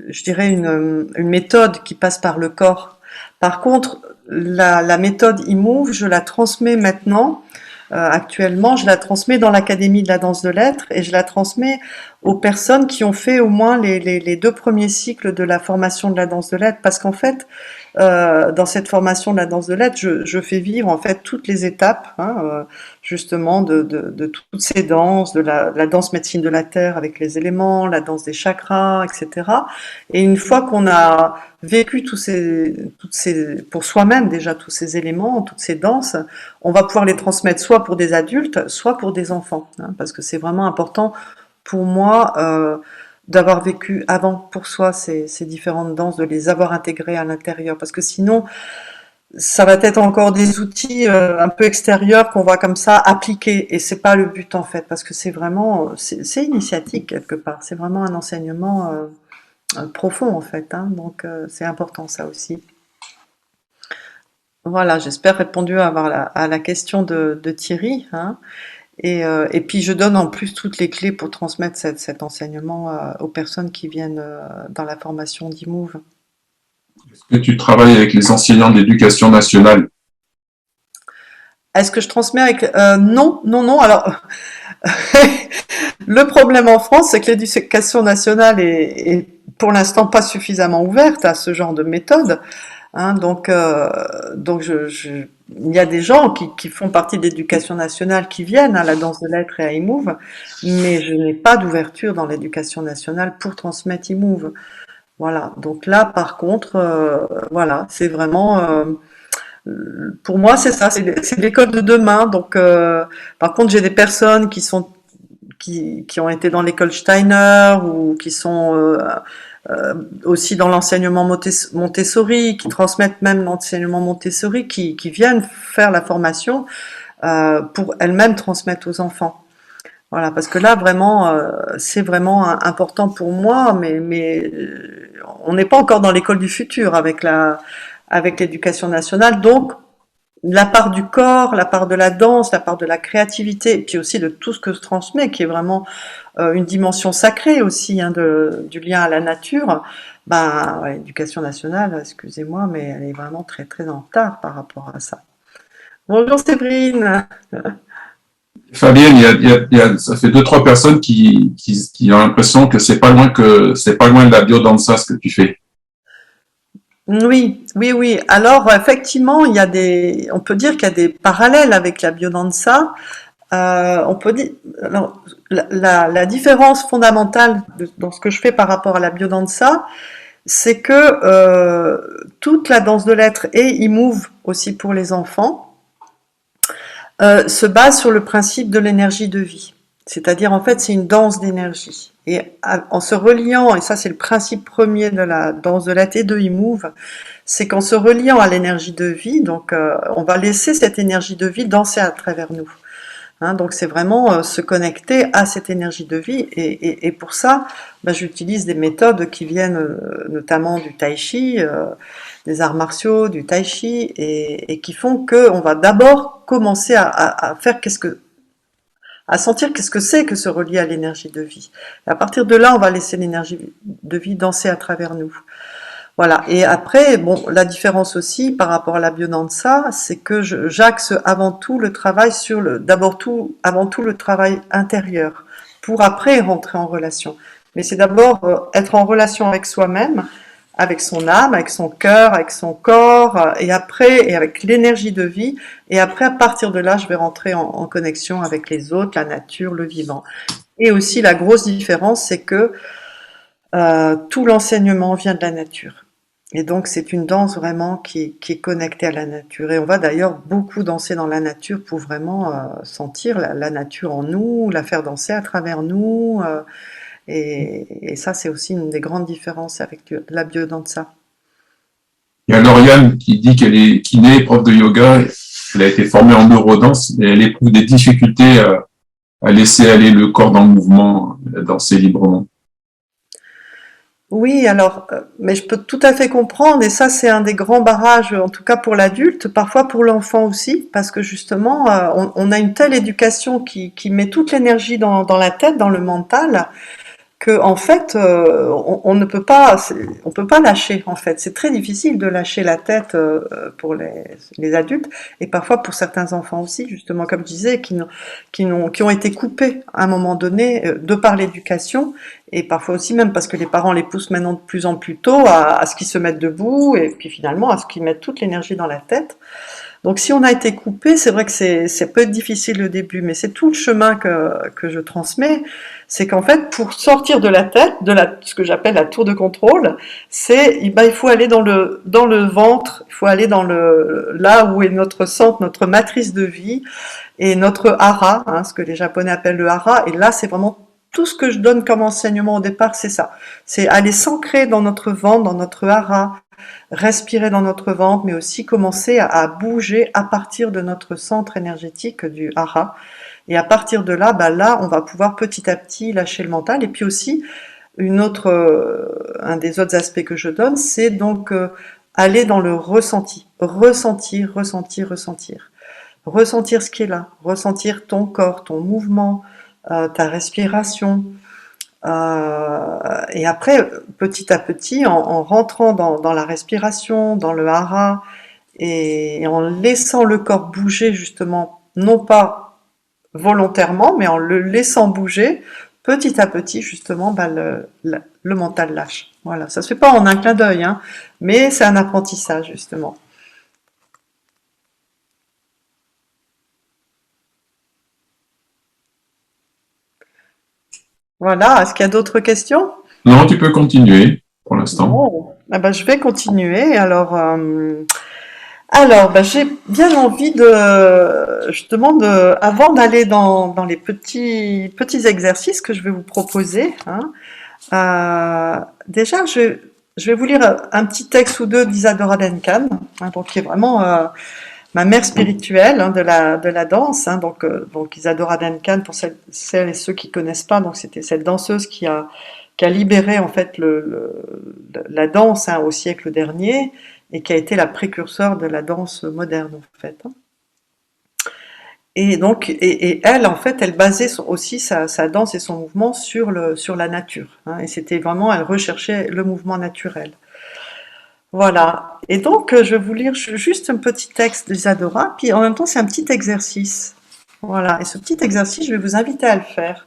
je dirais une méthode qui passe par le corps. Par contre, la méthode e-move, je la transmets maintenant. Actuellement, je la transmets dans l'Académie de la danse de lettres et je la transmets aux personnes qui ont fait au moins les 2 premiers cycles de la formation de la danse de lettres. Parce qu'en fait, dans cette formation de la danse de lettres, je fais vivre en fait toutes les étapes, hein, justement de toutes ces danses, la danse médecine de la terre avec les éléments, la danse des chakras, etc. Et une fois qu'on a vécu pour soi-même déjà tous ces éléments, toutes ces danses, on va pouvoir les transmettre soit pour des adultes, soit pour des enfants, hein, parce que c'est vraiment important pour moi d'avoir vécu avant pour soi ces différentes danses, de les avoir intégrées à l'intérieur, parce que sinon, ça va être encore des outils un peu extérieurs qu'on va comme ça appliquer, et c'est pas le but en fait, parce que c'est vraiment, c'est initiatique quelque part, c'est vraiment un enseignement profond en fait, hein, donc c'est important ça aussi. Voilà, j'espère répondu à la question de Thierry, hein. Et puis je donne en plus toutes les clés pour transmettre cet enseignement aux personnes qui viennent dans la formation d'e-move. est-ce que tu travailles avec les enseignants de l'éducation nationale? Est-ce que je transmets avec... non, non, non. Alors, le problème en France, c'est que l'éducation nationale est pour l'instant pas suffisamment ouverte à ce genre de méthode. Hein, donc il y a des gens qui font partie de l'éducation nationale qui viennent à la danse de lettres et à e-move, mais je n'ai pas d'ouverture dans l'éducation nationale pour transmettre e-move. Voilà. Donc là, par contre, voilà, c'est vraiment, pour moi, c'est ça, c'est l'école de demain. Donc, par contre, j'ai des personnes qui ont été dans l'école Steiner ou qui sont aussi dans l'enseignement Montessori, qui transmettent même l'enseignement Montessori, qui viennent faire la formation pour elles-mêmes transmettre aux enfants. Voilà, parce que là vraiment, c'est vraiment important pour moi, mais on n'est pas encore dans l'école du futur avec l'éducation nationale, donc la part du corps, la part de la danse, la part de la créativité, et puis aussi de tout ce que je transmets, qui est vraiment une dimension sacrée aussi, hein, du lien à la nature. Ben, ouais, l'éducation nationale, excusez-moi, mais elle est vraiment très très en retard par rapport à ça. Bonjour Séverine. Fabienne, ça fait deux, trois personnes qui ont l'impression que c'est pas loin de la biodanza ce que tu fais. Oui, oui, oui. Alors effectivement, on peut dire qu'il y a des parallèles avec la biodanza. On peut dire, alors, la différence fondamentale dans ce que je fais par rapport à la biodanza, c'est que toute la danse de lettres et e-move aussi pour les enfants se base sur le principe de l'énergie de vie. C'est-à-dire en fait c'est une danse d'énergie. Et en se reliant, et ça c'est le principe premier de la danse de lettres et de e-move, c'est qu'en se reliant à l'énergie de vie, donc on va laisser cette énergie de vie danser à travers nous. Hein, donc c'est vraiment se connecter à cette énergie de vie et pour ça, ben, j'utilise des méthodes qui viennent notamment du tai chi, des arts martiaux, du tai chi et qui font que on va d'abord commencer à faire à sentir qu'est-ce que c'est que se relier à l'énergie de vie. Et à partir de là, on va laisser l'énergie de vie danser à travers nous. Voilà. Et après, bon, la différence aussi par rapport à la biodanza, c'est que j'axe avant tout le travail sur avant tout le travail intérieur, pour après rentrer en relation. Mais c'est d'abord être en relation avec soi-même, avec son âme, avec son cœur, avec son corps, et après, et avec l'énergie de vie. Et après, à partir de là, je vais rentrer en connexion avec les autres, la nature, le vivant. Et aussi, la grosse différence, c'est que tout l'enseignement vient de la nature. Et donc c'est une danse vraiment qui est connectée à la nature. Et on va d'ailleurs beaucoup danser dans la nature pour vraiment sentir la nature en nous, la faire danser à travers nous. Et ça, c'est aussi une des grandes différences avec la biodanza. Il y a Lauriane qui dit qu'elle est kiné, prof de yoga. Elle a été formée en neurodance et elle éprouve des difficultés à laisser aller le corps dans le mouvement, à danser librement. Oui, alors, mais je peux tout à fait comprendre, et ça c'est un des grands barrages, en tout cas pour l'adulte, parfois pour l'enfant aussi, parce que justement, on a une telle éducation qui met toute l'énergie dans la tête, dans le mental, que en fait, on ne peut pas, on peut pas lâcher en fait. C'est très difficile de lâcher la tête pour les adultes et parfois pour certains enfants aussi, justement comme je disais, qui ont été coupés à un moment donné de par l'éducation et parfois aussi même parce que les parents les poussent maintenant de plus en plus tôt à ce qu'ils se mettent debout et puis finalement à ce qu'ils mettent toute l'énergie dans la tête. Donc si on a été coupé, c'est vrai que ça peut être difficile au début, mais c'est tout le chemin que je transmets. C'est qu'en fait, pour sortir de la tête, ce que j'appelle la tour de contrôle, il faut aller dans le ventre, il faut aller là où est notre centre, notre matrice de vie et notre hara, hein, ce que les Japonais appellent le hara. Et là, c'est vraiment tout ce que je donne comme enseignement au départ, c'est ça. C'est aller s'ancrer dans notre ventre, dans notre hara, respirer dans notre ventre, mais aussi commencer à bouger à partir de notre centre énergétique du hara. Et à partir de là, là, on va pouvoir petit à petit lâcher le mental. Et puis aussi, un des autres aspects que je donne, c'est donc aller dans le ressenti. Ressentir, ressentir, ressentir. Ressentir ce qui est là. Ressentir ton corps, ton mouvement, ta respiration, et après, petit à petit, en rentrant dans la respiration, dans le hara, et en laissant le corps bouger justement, non pas volontairement, mais en le laissant bouger, petit à petit, justement, le mental lâche. Voilà, ça se fait pas en un clin d'œil, hein, mais c'est un apprentissage, justement. Voilà, est-ce qu'il y a d'autres questions? Non, tu peux continuer pour l'instant. Bon, je vais continuer. J'ai bien envie justement avant d'aller dans les petits exercices que je vais vous proposer, hein, déjà je vais vous lire un petit texte ou deux d'Isadora Duncan, hein, donc qui est vraiment ma mère spirituelle hein, de la danse. Hein, donc Isadora Duncan, pour celles et ceux qui connaissent pas, donc c'était cette danseuse qui a libéré en fait la danse hein, au siècle dernier et qui a été la précurseur de la danse moderne en fait. Hein. Et donc, elle, en fait, elle basait aussi sa danse et son mouvement sur la nature. Hein, et c'était vraiment, elle recherchait le mouvement naturel. Voilà. Et donc, je vais vous lire juste un petit texte d'Isadora, puis en même temps, c'est un petit exercice. Voilà. Et ce petit exercice, je vais vous inviter à le faire.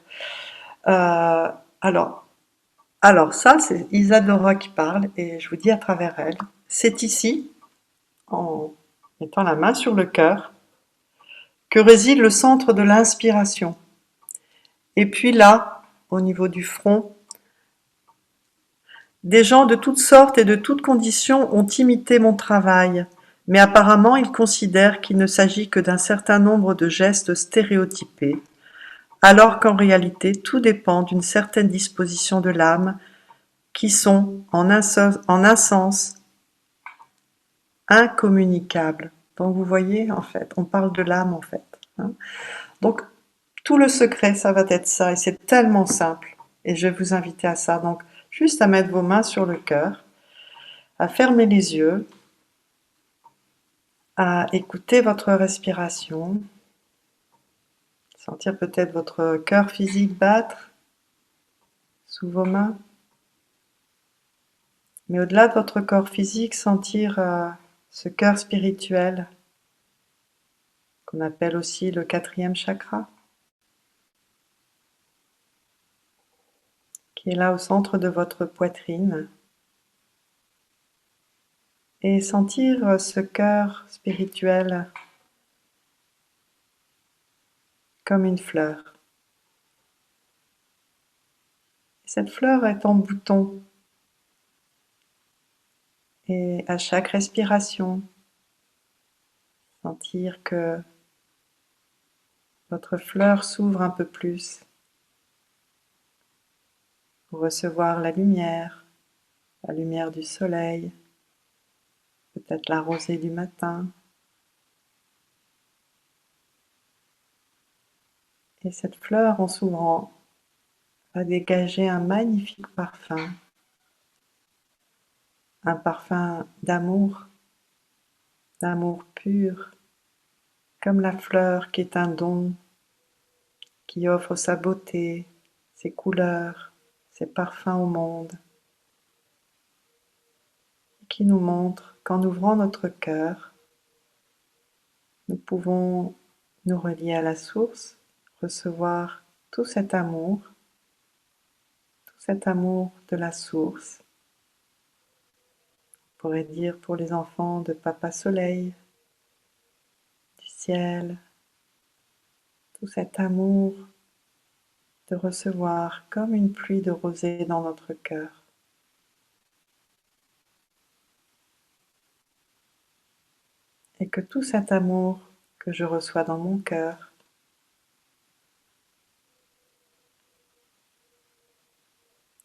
Euh, alors, ça, c'est Isadora qui parle, et je vous dis à travers elle. C'est ici, en mettant la main sur le cœur, que réside le centre de l'inspiration. Et puis là, au niveau du front, des gens de toutes sortes et de toutes conditions ont imité mon travail, mais apparemment ils considèrent qu'il ne s'agit que d'un certain nombre de gestes stéréotypés, alors qu'en réalité tout dépend d'une certaine disposition de l'âme qui sont, en un sens, incommunicables. Donc vous voyez, en fait, on parle de l'âme, en fait. Hein. Donc, tout le secret, ça va être ça, et c'est tellement simple. Et je vais vous inviter à ça. Donc, juste à mettre vos mains sur le cœur, à fermer les yeux, à écouter votre respiration, sentir peut-être votre cœur physique battre sous vos mains. Mais au-delà de votre corps physique, sentir ce cœur spirituel qu'on appelle aussi le 4e chakra, qui est là au centre de votre poitrine, et sentir ce cœur spirituel comme une fleur. Cette fleur est en bouton, et à chaque respiration, sentir que votre fleur s'ouvre un peu plus pour recevoir la lumière du soleil, peut-être la rosée du matin. Et cette fleur, en s'ouvrant, va dégager un magnifique parfum, un parfum d'amour pur, comme la fleur qui est un don, qui offre sa beauté, ses couleurs, ses parfums au monde, et qui nous montre qu'en ouvrant notre cœur, nous pouvons nous relier à la source, recevoir tout cet amour de la source. On pourrait dire pour les enfants de Papa Soleil, du ciel, tout cet amour de recevoir comme une pluie de rosée dans notre cœur. Et que tout cet amour que je reçois dans mon cœur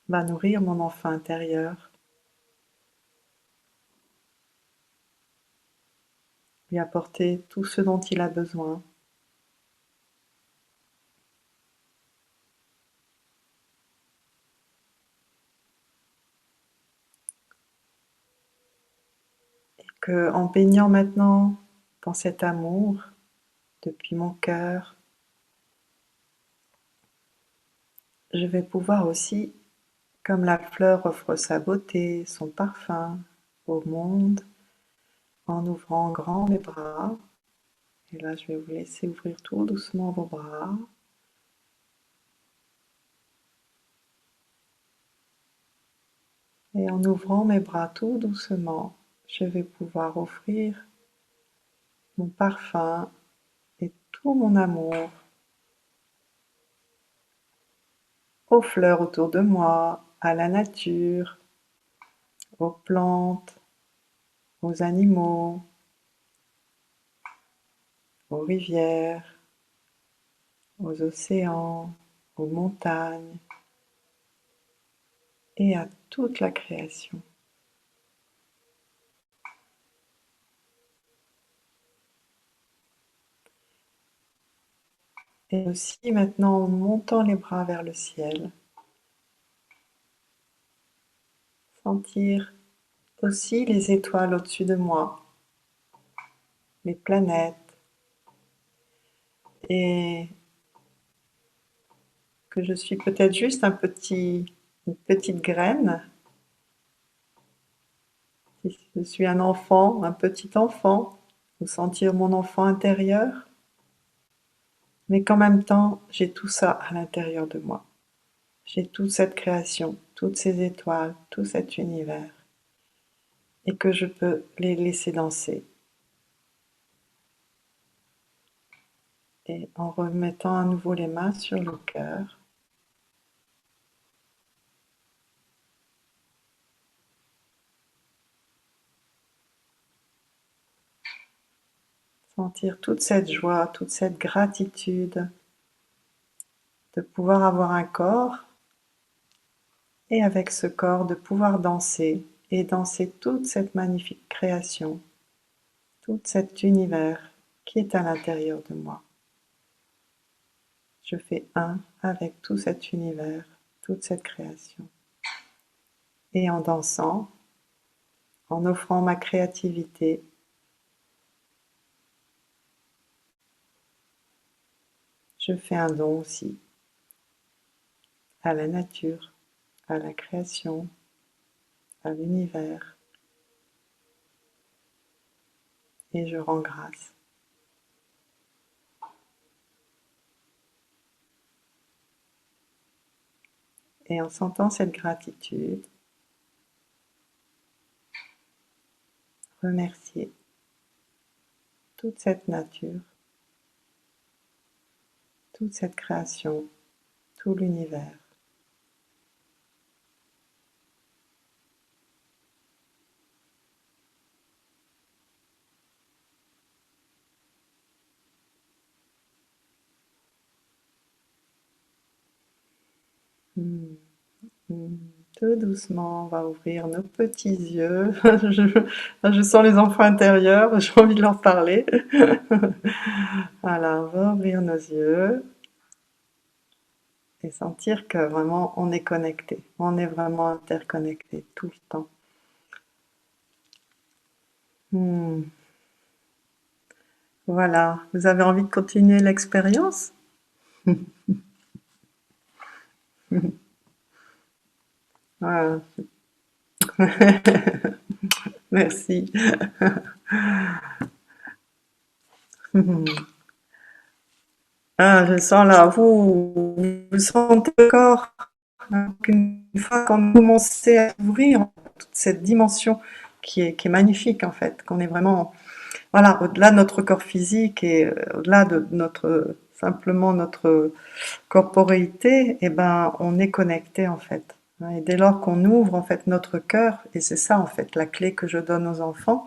va nourrir mon enfant intérieur, lui apporter tout ce dont il a besoin. Et que, en baignant maintenant dans cet amour, depuis mon cœur, je vais pouvoir aussi, comme la fleur offre sa beauté, son parfum au monde, en ouvrant grand les bras. Et là, je vais vous laisser ouvrir tout doucement vos bras. Et en ouvrant mes bras tout doucement, je vais pouvoir offrir mon parfum et tout mon amour aux fleurs autour de moi, à la nature, aux plantes, aux animaux, aux rivières, aux océans, aux montagnes et à toute la création. Et aussi maintenant en montant les bras vers le ciel, sentir aussi les étoiles au-dessus de moi, les planètes, et que je suis peut-être juste une petite graine, si je suis un enfant, un petit enfant, ou sentir mon enfant intérieur, mais qu'en même temps, j'ai tout ça à l'intérieur de moi. J'ai toute cette création, toutes ces étoiles, tout cet univers, et que je peux les laisser danser. Et en remettant à nouveau les mains sur le cœur, sentir toute cette joie, toute cette gratitude de pouvoir avoir un corps, et avec ce corps de pouvoir danser, et danser toute cette magnifique création, tout cet univers qui est à l'intérieur de moi. Je fais un avec tout cet univers, toute cette création. Et en dansant, en offrant ma créativité, je fais un don aussi à la nature, à la création, à l'univers et je rends grâce. Et en sentant cette gratitude, remercier toute cette nature, toute cette création, tout l'univers. Hmm. Tout doucement, on va ouvrir nos petits yeux. Je sens les enfants intérieurs, j'ai envie de leur parler. Voilà, on va ouvrir nos yeux et sentir que vraiment on est connecté. On est vraiment interconnecté tout le temps. Hmm. Voilà, vous avez envie de continuer l'expérience? Voilà. Merci. Ah, je sens là, vous sentez le corps, hein, qu'une fois qu'on a commencé à ouvrir toute cette dimension qui est magnifique en fait, qu'on est vraiment, voilà, au-delà de notre corps physique et au-delà de notre, simplement notre corporéité, et ben, on est connecté en fait. Hein. Et dès lors qu'on ouvre en fait notre cœur, et c'est ça en fait la clé que je donne aux enfants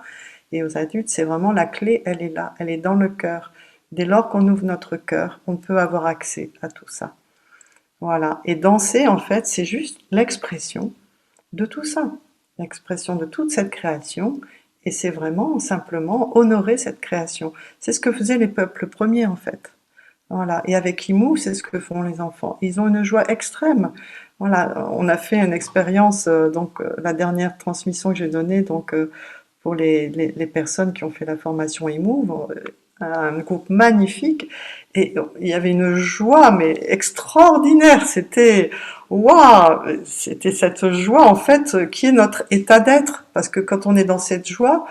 et aux adultes, c'est vraiment la clé, elle est là, elle est dans le cœur. Dès lors qu'on ouvre notre cœur, on peut avoir accès à tout ça. Voilà. Et danser, en fait, c'est juste l'expression de tout ça, l'expression de toute cette création. Et c'est vraiment simplement honorer cette création. C'est ce que faisaient les peuples premiers, en fait. Voilà. Et avec Imou, c'est ce que font les enfants. Ils ont une joie extrême. Voilà. On a fait une expérience, la dernière transmission que j'ai donnée, pour les personnes qui ont fait la formation Imou, un groupe magnifique, et il y avait une joie mais extraordinaire. C'était waouh, c'était cette joie en fait qui est notre état d'être, parce que quand on est dans cette joie,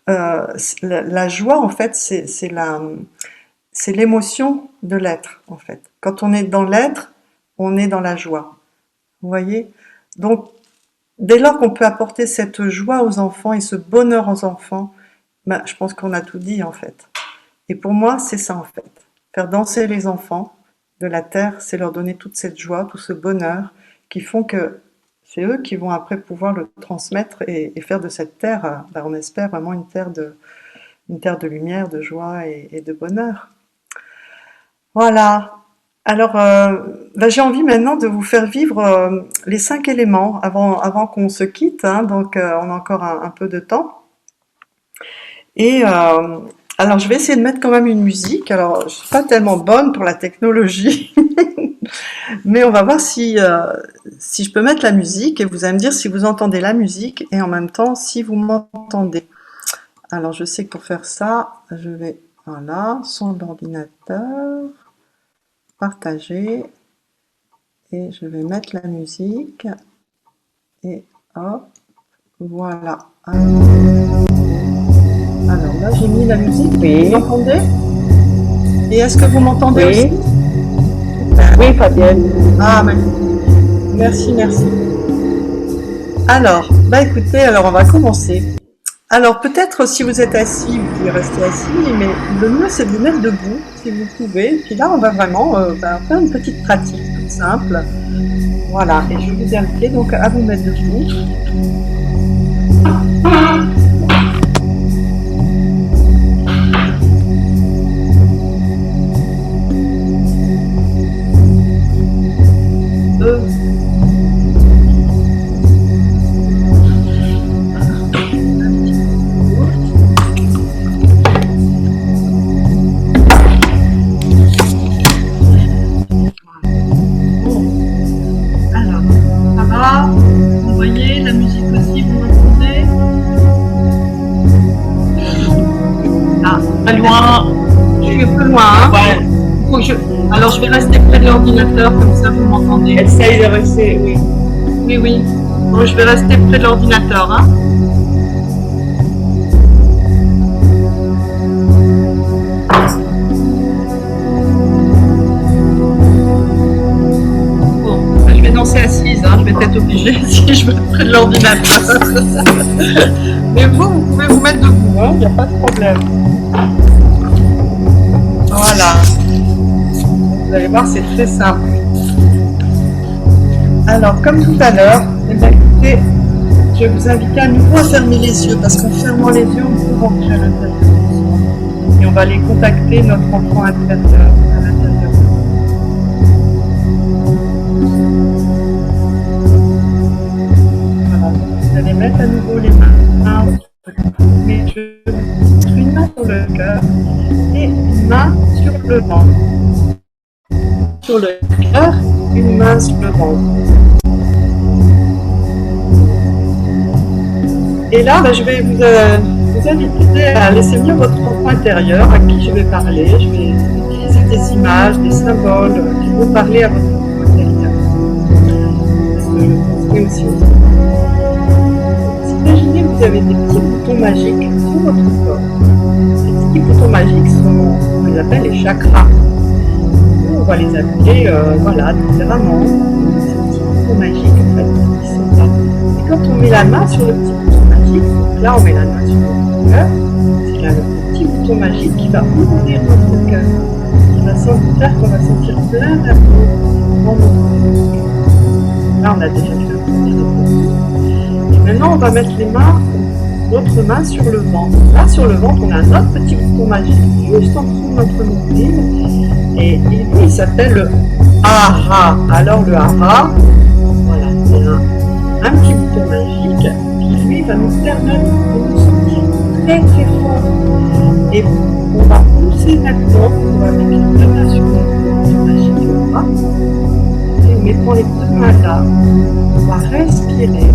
la joie en fait c'est l'émotion de l'être en fait. Quand on est dans l'être, on est dans la joie. Vous voyez? Donc dès lors qu'on peut apporter cette joie aux enfants et ce bonheur aux enfants, ben, je pense qu'on a tout dit en fait. Et pour moi, c'est ça en fait. Faire danser les enfants de la terre, c'est leur donner toute cette joie, tout ce bonheur, qui font que c'est eux qui vont après pouvoir le transmettre et faire de cette terre, ben, on espère vraiment une terre de lumière, de joie et de bonheur. Voilà. Alors, ben, j'ai envie maintenant de vous faire vivre les 5 éléments avant qu'on se quitte, hein, donc on a encore un peu de temps. Et alors, je vais essayer de mettre quand même une musique. Alors, je suis pas tellement bonne pour la technologie, mais on va voir si je peux mettre la musique et vous allez me dire si vous entendez la musique et en même temps si vous m'entendez. Alors, je sais que pour faire ça, je vais, voilà, son d'ordinateur, partager, et je vais mettre la musique, et hop, voilà. Alors là, j'ai mis la musique, Oui. vous entendez? Et est-ce que vous m'entendez aussi? Oui, oui, Fabienne. Ah, magnifique. Merci, merci. Alors, bah écoutez, alors on va commencer. Alors peut-être si vous êtes assis, vous pouvez rester assis, mais le mieux c'est de vous mettre debout, si vous pouvez. Puis là, on va vraiment faire une petite pratique toute simple. Voilà, et je vais vous inviter donc à vous mettre debout. Vous voyez la musique aussi, vous m'entendez? Ah, pas loin. Je suis un peu loin. Hein. Ouais. Faut que alors je vais rester près de l'ordinateur, comme ça vous m'entendez. Essaye de rester, oui. Oui, oui. Bon, je vais rester près de l'ordinateur, hein. Bon, je vais danser assise, hein. Je vais être obligée si je veux être près de l'ordinateur. Mais vous pouvez vous mettre debout, hein. Il n'y a pas de problème. Voilà. Vous allez voir, c'est très simple. Alors, comme tout à l'heure, eh bien, écoutez, je vais vous inviter à nouveau à fermer les yeux, parce qu'en fermant les yeux, on peut rentrer à l'intérieur. Et on va aller contacter notre enfant intérieur à l'intérieur. Voilà. Vous allez mettre à nouveau les mains. Mais je vais mettre une main sur le cœur et une main sur le ventre. Sur le cœur, une main sur le ventre. Et là, je vais vous inviter à laisser venir votre enfant intérieur à qui je vais parler. Je vais utiliser des images, des symboles qui vont parler à votre enfant intérieur. Parce que je pense aussi. Imaginez que vous avez des petits boutons magiques sur votre corps. Ces petits boutons magiques sont, on les appelle les chakras. On va les appeler, voilà, différemment. Ces petits boutons magiques, en fait, qui sont là. Et quand on met la main sur le petit bouton magique, donc là on met la main sur notre cœur, c'est là le petit bouton magique qui va ouvrir notre cœur, qui va faire qu'on va sentir plein d'amour dans notre cœur. Là on a déjà fait un premier retour. Et maintenant on va mettre notre main sur le ventre. Là sur le ventre on a un autre petit bouton magique juste en dessous de notre nombril. Et lui, il s'appelle le Hara. Alors le Hara, voilà, c'est un petit bouton magique qui lui va nous permettre de nous sentir très très fort. Et on va pousser maintenant, on va mettre les deux mains sur notre bouton magique là. Et en mettant les deux mains là, on va respirer.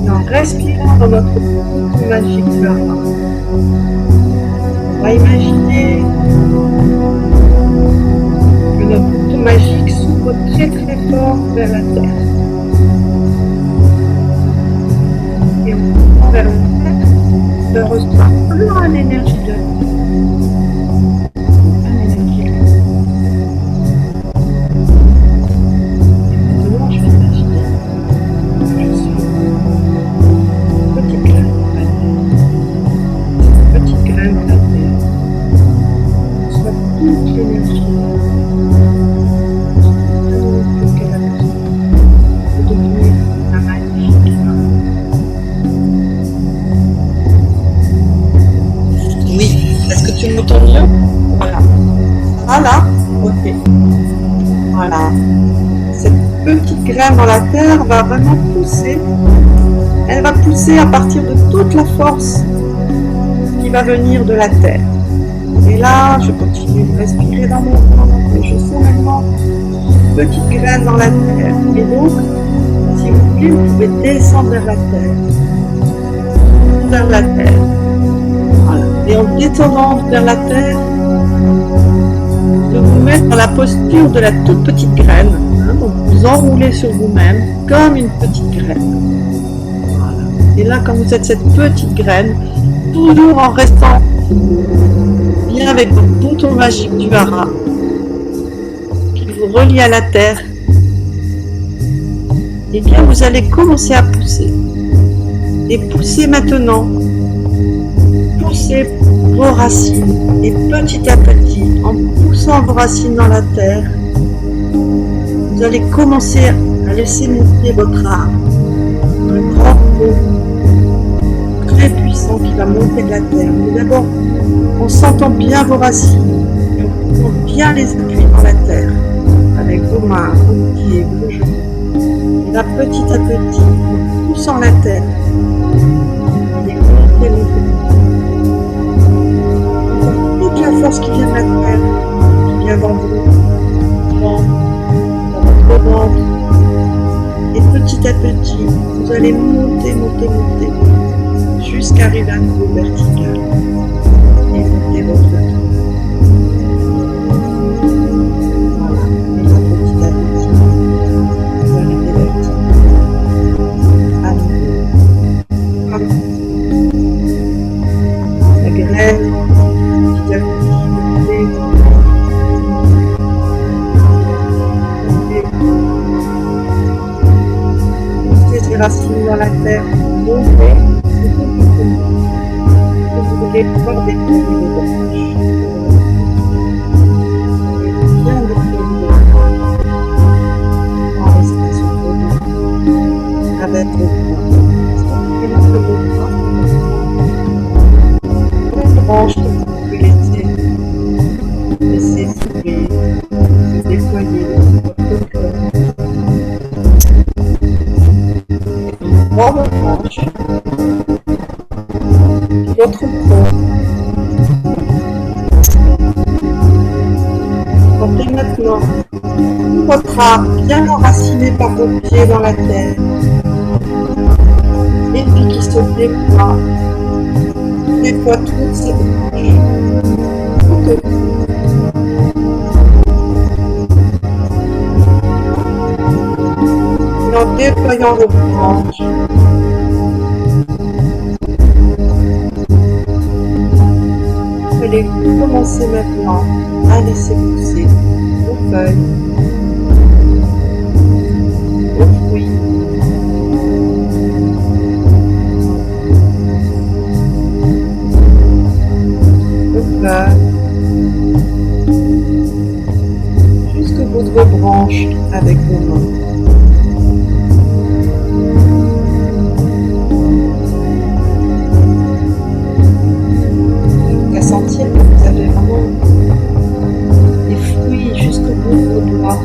Et en respirant dans notre bouton magique du Hara, on va imaginer que notre bouton magique s'ouvre très très fort vers la terre. Et on prend vers la terre de recevoir plein d'énergie de la terre. Plein d'énergie de la terre. Et maintenant, je vais imaginer que je suis une petite graine dans la terre. Cette petite graine dans la terre. On reçoit toute l'énergie. Tu m'entends mieux? Voilà. Voilà. Ok. Voilà. Cette petite graine dans la terre va vraiment pousser. Elle va pousser à partir de toute la force qui va venir de la terre. Et là, je continue de respirer dans mon ventre. Et je sens maintenant une petite graine dans la terre. Et donc, si vous voulez, vous pouvez descendre vers la terre. Vers la terre. Et en descendant vers la terre, de vous mettre dans la posture de la toute petite graine. Hein, donc vous enroulez sur vous-même comme une petite graine. Voilà. Et là, quand vous êtes cette petite graine, toujours en restant bien avec votre bouton magique du Hara, qui vous relie à la terre, et bien vous allez commencer à pousser. Et pousser maintenant. Poussez vos racines et petit à petit, en poussant vos racines dans la terre, vous allez commencer à laisser monter votre âme, un grand feu très puissant qui va monter de la terre. Mais d'abord, en sentant bien vos racines, et en pouvant bien les appuyer dans la terre, avec vos mains, vos pieds, vos genoux. Et là, petit à petit, en poussant la terre, et montez. La force qui vient de la terre, qui vient dans votre ventre, et petit à petit, vous allez monter, jusqu'à arriver à nouveau vertical, et monter votre tour. Voilà, et là petit à petit, vous arrivez vertical, allez pouvoir déployer vos branches. Bien déployer vos branches. En restant sur vos mains. Avec vos bras. Et entre vos bras. Les branches que vous pouvez laisser s'ouvrir, se déployer dans votre cœur. Votre branche, votre corps. Portez maintenant tout votre art bien enraciné par vos pieds dans la terre. Et puis qui se déploie toutes ces branches. Toutes. Et en déployant vos branches, vous allez commencer maintenant à laisser pousser vos feuilles, vos fruits, vos fleurs, jusque votre branche avec vos mains. Sentir que vous avez vraiment des fruits jusqu'au bout de vos doigts.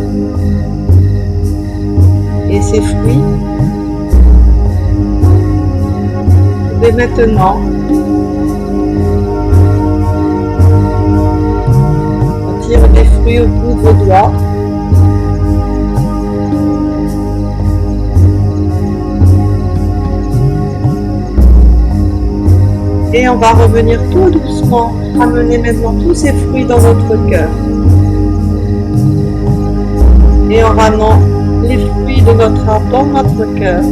Et ces fruits, vous pouvez maintenant sentir des fruits au bout de vos doigts. Et on va revenir tout doucement, ramener maintenant tous ces fruits dans notre cœur. Et en ramenant les fruits de notre art dans notre cœur.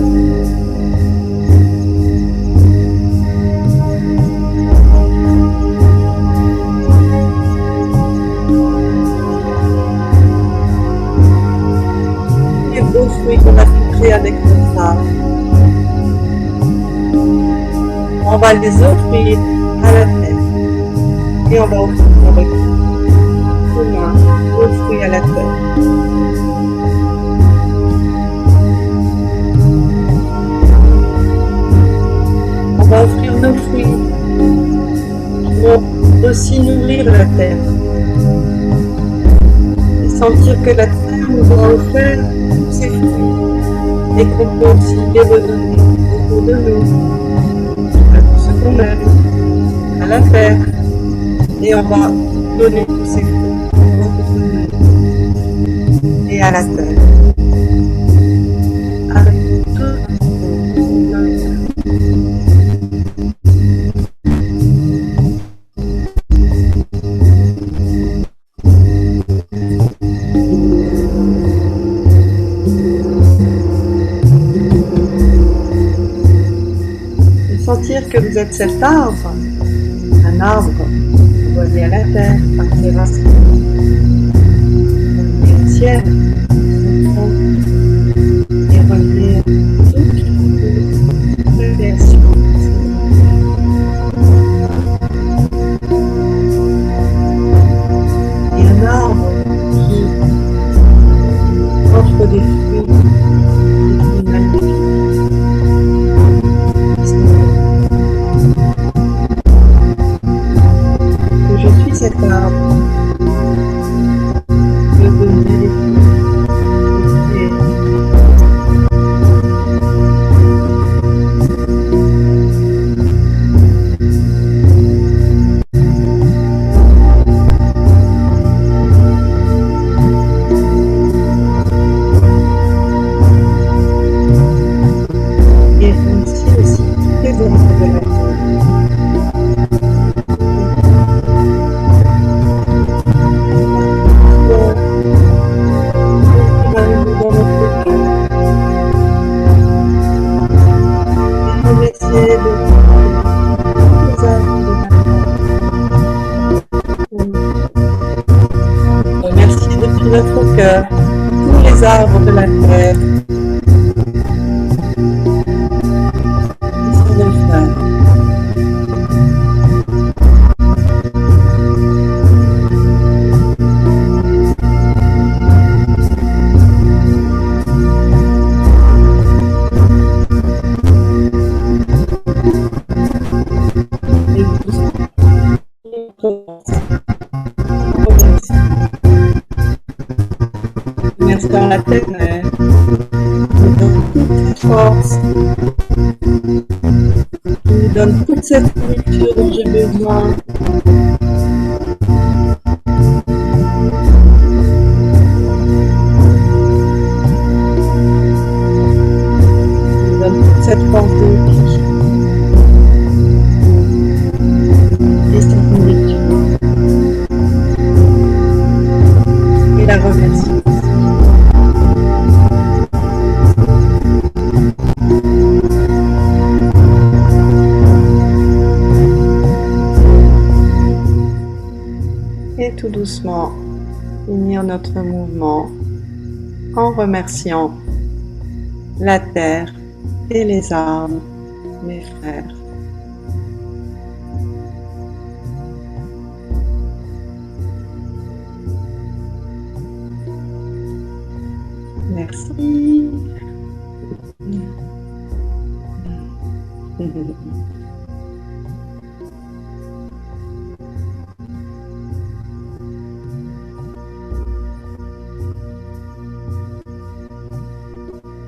Les beaux fruits qu'on a pu créer avec notre art. On va les offrir à la terre. Et on va offrir avec nos mains nos fruits à la terre. On va offrir nos fruits qui vont aussi nourrir la terre. Et sentir que la terre nous a offert tous ces fruits et qu'on peut aussi les redonner autour de nous. On aime à la terre et on va donner tous ces fruits autour de nous et à la terre avec tout sentir que vous êtes cet arbre, un arbre voyez à la terre par ses racines, et le ciel, son tronc, et relier toute la création. Et un arbre qui offre des fruits magnifiques. Je suis cet arbre. Je donner les fruits. Et ainsi aussi toutes les ombres de la terre. Remercier depuis notre cœur tous les arbres de la terre qui sont nos frères. plein air, qui nous donne toute cette force, qui nous donne toute cette nourriture dont j'ai besoin. Qui nous donne toute cette force de vie et cette nourriture. Et la remercie. Et tout doucement, finir notre mouvement en remerciant la terre et les arbres, mes frères. Merci.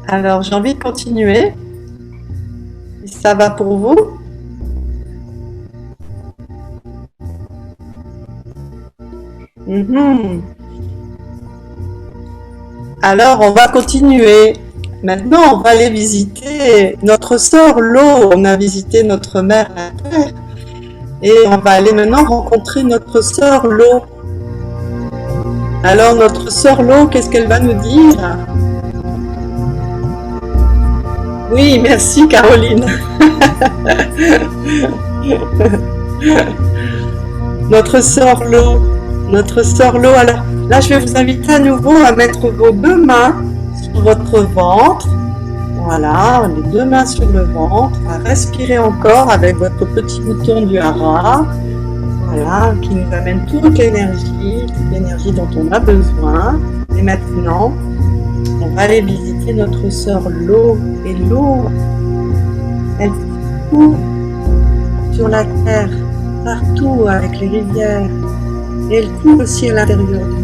Alors, j'ai envie de continuer. Si ça va pour vous? Alors, on va continuer. Maintenant, on va aller visiter notre sœur l'eau. On a visité notre mère la terre. Et on va aller maintenant rencontrer notre sœur l'eau. Alors, notre sœur l'eau, qu'est-ce qu'elle va nous dire? Oui, merci Caroline. Notre sœur l'eau. Notre sœur l'eau. Alors là, je vais vous inviter à nouveau à mettre vos deux mains sur votre ventre. Voilà, les deux mains sur le ventre. À respirer encore avec votre petit bouton du hara. Voilà, qui nous amène toute l'énergie dont on a besoin. Et maintenant, on va aller visiter notre sœur l'eau. Et l'eau, elle court sur la terre, partout avec les rivières. Et elle court aussi à l'intérieur du monde.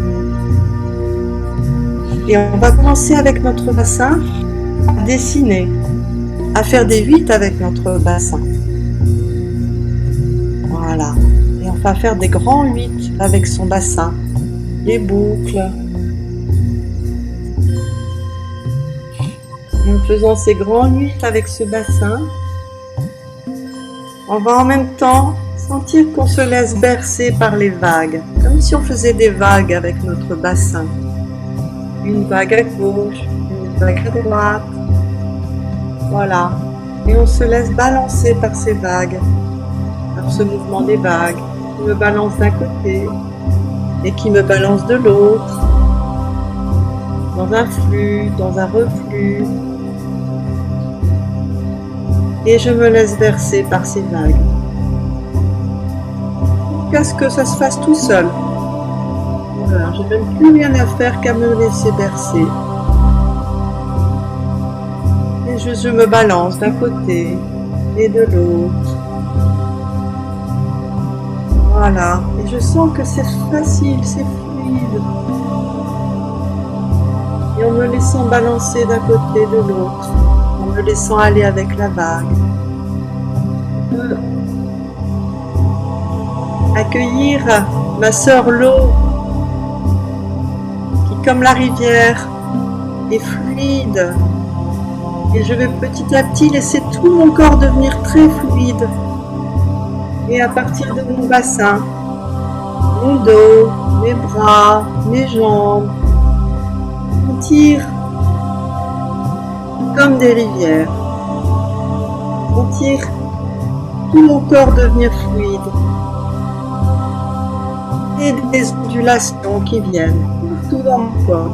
Et on va commencer avec notre bassin à dessiner, à faire des 8 avec notre bassin. Voilà. Et on va faire des grands 8 avec son bassin, des boucles. Et en faisant ces grands 8 avec ce bassin, on va en même temps sentir qu'on se laisse bercer par les vagues, comme si on faisait des vagues avec notre bassin. Une vague à gauche, une vague à droite. Voilà. Et on se laisse balancer par ces vagues, par ce mouvement des vagues, qui me balance d'un côté et qui me balance de l'autre, dans un flux, dans un reflux. Et je me laisse bercer par ces vagues. Jusqu'à ce que ça se fasse tout seul. Voilà, je n'ai même plus rien à faire qu'à me laisser bercer. Et je me balance d'un côté et de l'autre. Voilà, et je sens que c'est facile, c'est fluide. Et en me laissant balancer d'un côté et de l'autre, en me laissant aller avec la vague, je peux accueillir ma sœur l'eau, qui comme la rivière est fluide, et je vais petit à petit laisser tout mon corps devenir très fluide, et à partir de mon bassin, mon dos, mes bras, mes jambes, sentir comme des rivières, sentir tout mon corps devenir fluide, et des ondulations qui viennent partout dans mon corps,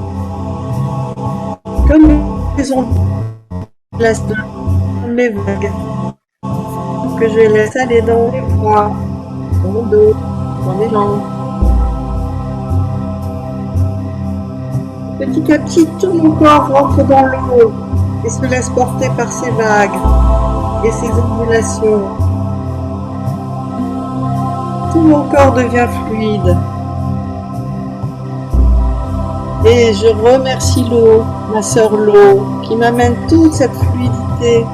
comme des ondulations, comme les vagues, que je laisse aller dans les bras, dans mon dos, dans mes jambes. Petit à petit, tout mon corps rentre dans l'eau et se laisse porter par ces vagues et ces ondulations. Tout mon corps devient fluide. Et je remercie l'eau, ma sœur l'eau, qui m'amène toute cette fluidité.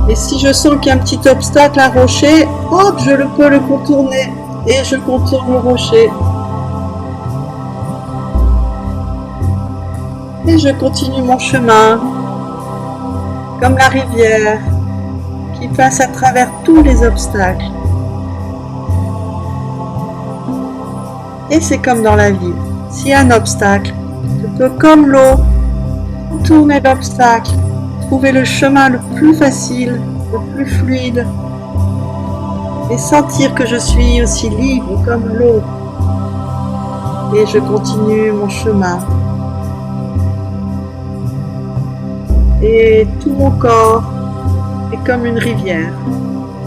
Et si je sens qu'il y a un petit obstacle, un rocher, hop, peux le contourner. Et je contourne le rocher. Et je continue mon chemin, comme la rivière, qui passe à travers tous les obstacles. Et c'est comme dans la vie. S'il y a un obstacle, je peux, comme l'eau, tourner l'obstacle, trouver le chemin le plus facile, le plus fluide, et sentir que je suis aussi libre comme l'eau. Et je continue mon chemin. Et tout mon corps est comme une rivière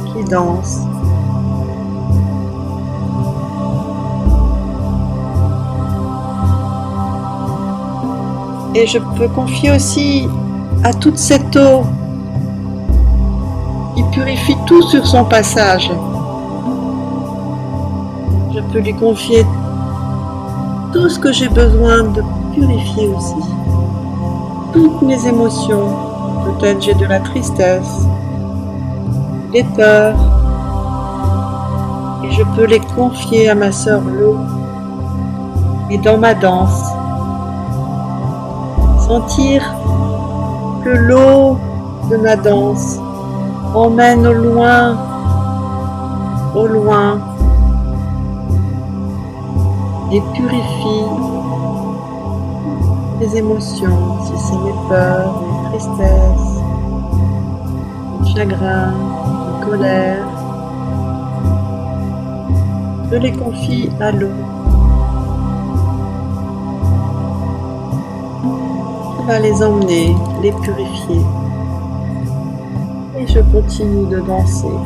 qui danse. Et je peux confier aussi à toute cette eau qui purifie tout sur son passage. Je peux lui confier tout ce que j'ai besoin de purifier aussi. Toutes mes émotions, peut-être j'ai de la tristesse, des peurs, et je peux les confier à ma sœur l'eau. Et dans ma danse, sentir que l'eau de ma danse emmène au loin, et purifie mes émotions, si c'est mes peurs, mes tristesses, mes chagrins, mes colères. Je les confie à l'eau. Je vais les emmener, les purifier. Et je continue de danser.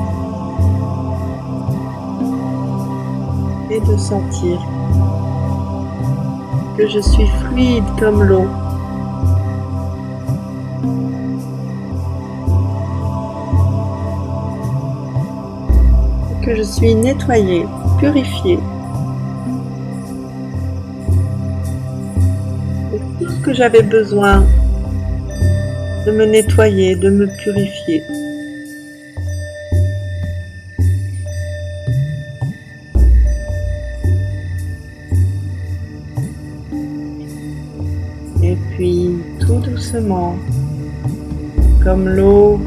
Et de sentir que je suis fluide comme l'eau. Que je suis nettoyée, purifiée. Et tout ce que j'avais besoin de me nettoyer, de me purifier. Et puis, tout doucement, comme l'eau,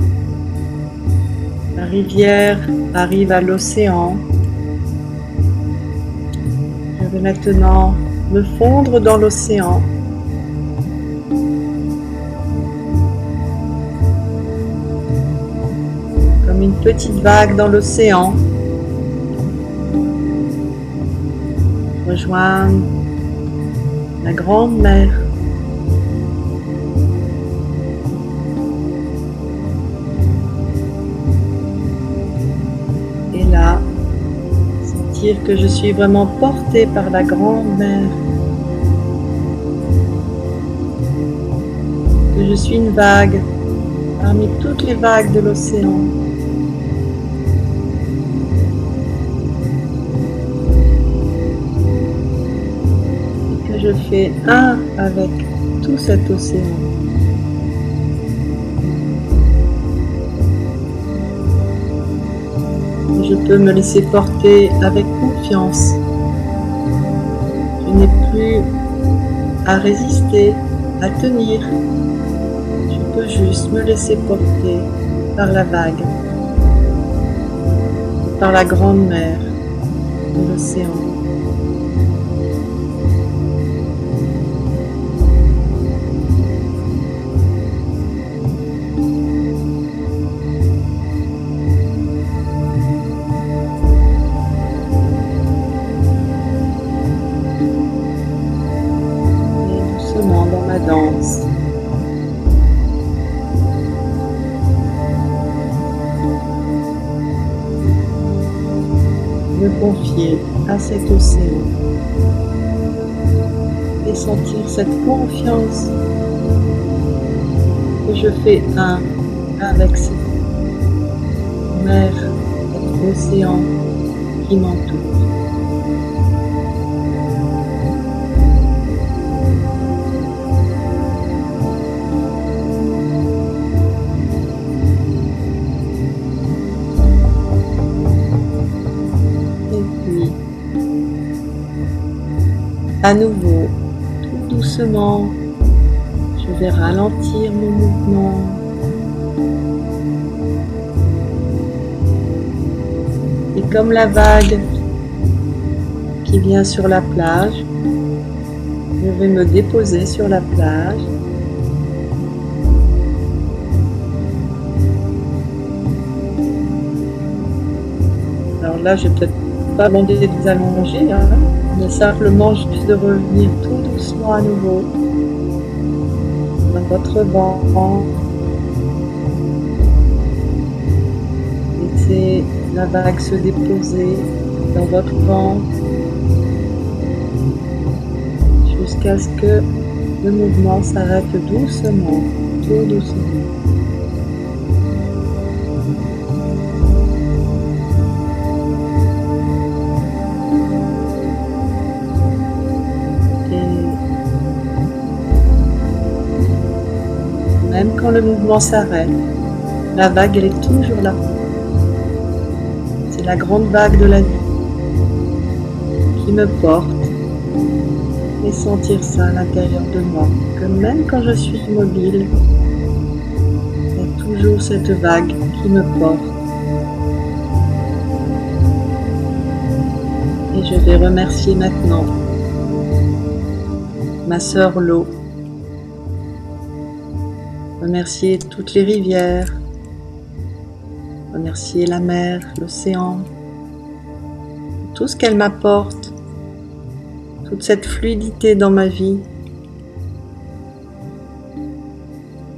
la rivière arrive à l'océan, je vais maintenant me fondre dans l'océan. Comme une petite vague dans l'océan, rejoindre la grande mer. Et là, sentir que je suis vraiment portée par la grande mer. Que je suis une vague parmi toutes les vagues de l'océan. Et que je fais un avec tout cet océan. Je peux me laisser porter avec confiance. Je n'ai plus à résister, à tenir. Je peux juste me laisser porter par la vague, par la grande mer de l'océan. Dans ma danse. Me confier à cet océan et sentir cette confiance que je fais un avec cette mer, cet océan qui m'entoure. À nouveau, tout doucement, je vais ralentir mon mouvement. Et comme la vague qui vient sur la plage, je vais me déposer sur la plage. Alors là, je vais peut-être pas demander de vous allonger, hein, mais simplement juste de revenir tout doucement à nouveau dans votre ventre. Laissez la vague se déposer dans votre ventre jusqu'à ce que le mouvement s'arrête doucement, tout doucement. Même quand le mouvement s'arrête, la vague, elle est toujours là. C'est la grande vague de la vie qui me porte. Et sentir ça à l'intérieur de moi, que même quand je suis immobile, il y a toujours cette vague qui me porte. Et je vais remercier maintenant ma sœur l'eau, remercier toutes les rivières, remercier la mer, l'océan, tout ce qu'elle m'apporte, toute cette fluidité dans ma vie,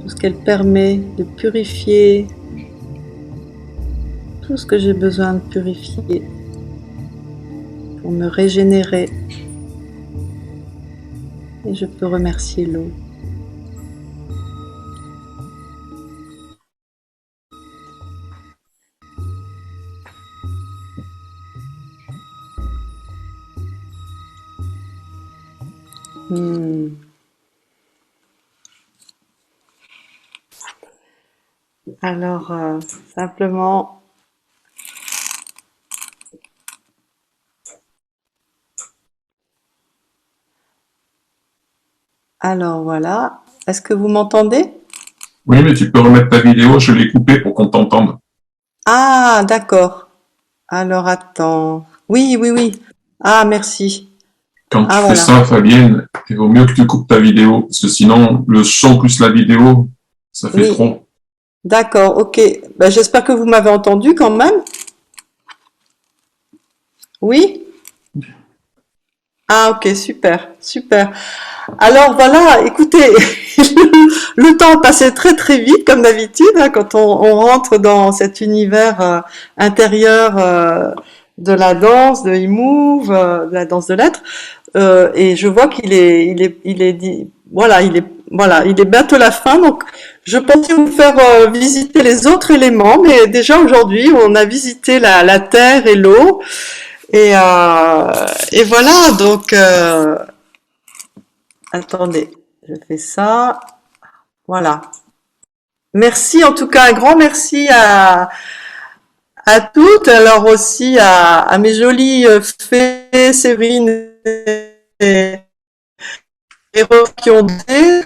tout ce qu'elle permet de purifier, tout ce que j'ai besoin de purifier pour me régénérer. Et je peux remercier l'eau. Alors, simplement, alors voilà, est-ce que vous m'entendez? Oui, mais tu peux remettre ta vidéo, je l'ai coupée pour qu'on t'entende. Ah, d'accord. Alors, attends. Oui, oui, oui. Ah, merci. Quand tu Ah, fais voilà. ça, Fabienne, il vaut mieux que tu coupes ta vidéo, parce que sinon, le son plus la vidéo, ça fait Oui. trop. D'accord, ok. Ben, j'espère que vous m'avez entendu quand même. Oui? Ah, ok, super, super. Alors voilà, écoutez, le temps a passé très très vite comme d'habitude hein, quand on rentre dans cet univers intérieur de la danse, de e-move, de la danse de l'être. Et je vois il est bientôt la fin. Donc, je pensais vous faire visiter les autres éléments, mais déjà aujourd'hui, on a visité la terre et l'eau. Et voilà, donc, attendez, je fais ça. Voilà. Merci, en tout cas, un grand merci à toutes, alors aussi à mes jolies fées, Séverine et Rose qui ont dansé,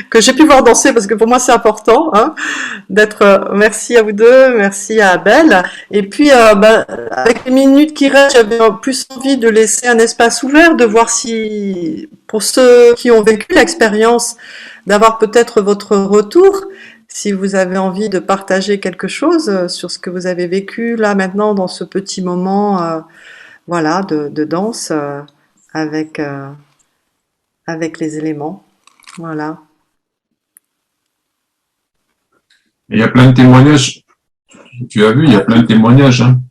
que j'ai pu voir danser parce que pour moi c'est important, hein, d'être. Merci à vous deux, merci à Abel. Et puis, avec les minutes qui restent, j'avais plus envie de laisser un espace ouvert, de voir si, pour ceux qui ont vécu l'expérience, d'avoir peut-être votre retour, si vous avez envie de partager quelque chose sur ce que vous avez vécu là maintenant dans ce petit moment, voilà, de danse avec avec les éléments, voilà. Et il y a plein de témoignages. Tu as vu, il y a plein de témoignages, hein.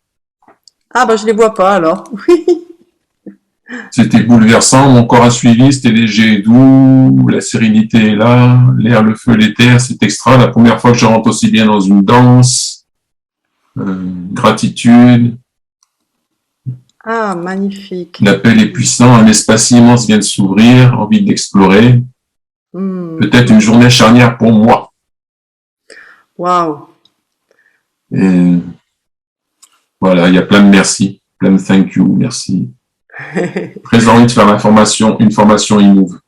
Ah bah je les vois pas alors. Oui. C'était bouleversant, mon corps a suivi, c'était léger et doux, la sérénité est là, l'air, le feu, l'éther, c'est extra. La première fois que je rentre aussi bien dans une danse, gratitude. Ah magnifique. L'appel est puissant, un espace immense vient de s'ouvrir, envie d'explorer. Peut-être une journée charnière pour moi. Waouh. Et voilà, il y a plein de merci. Plein de thank you, merci. Très envie de faire une formation e-move.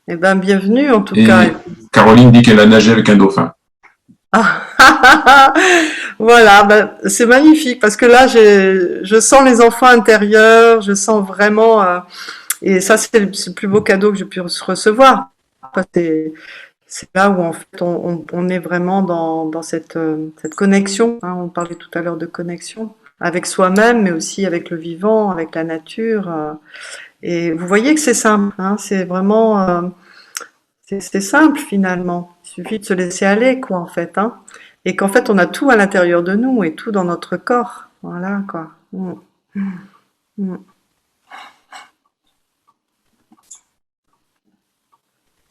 Eh ben, bienvenue en tout Et cas. Caroline dit qu'elle a nagé avec un dauphin. Voilà, ben, c'est magnifique parce que là, je sens les enfants intérieurs, je sens vraiment, et ça, c'est le plus beau cadeau que j'ai pu recevoir. C'est là où en fait on est vraiment dans cette connexion, hein. On parlait tout à l'heure de connexion avec soi-même, mais aussi avec le vivant, avec la nature. Et vous voyez que c'est simple, hein, c'est vraiment, c'est simple finalement. Il suffit de se laisser aller, quoi, en fait, hein. Et qu'en fait, on a tout à l'intérieur de nous et tout dans notre corps. Voilà, quoi. Mm.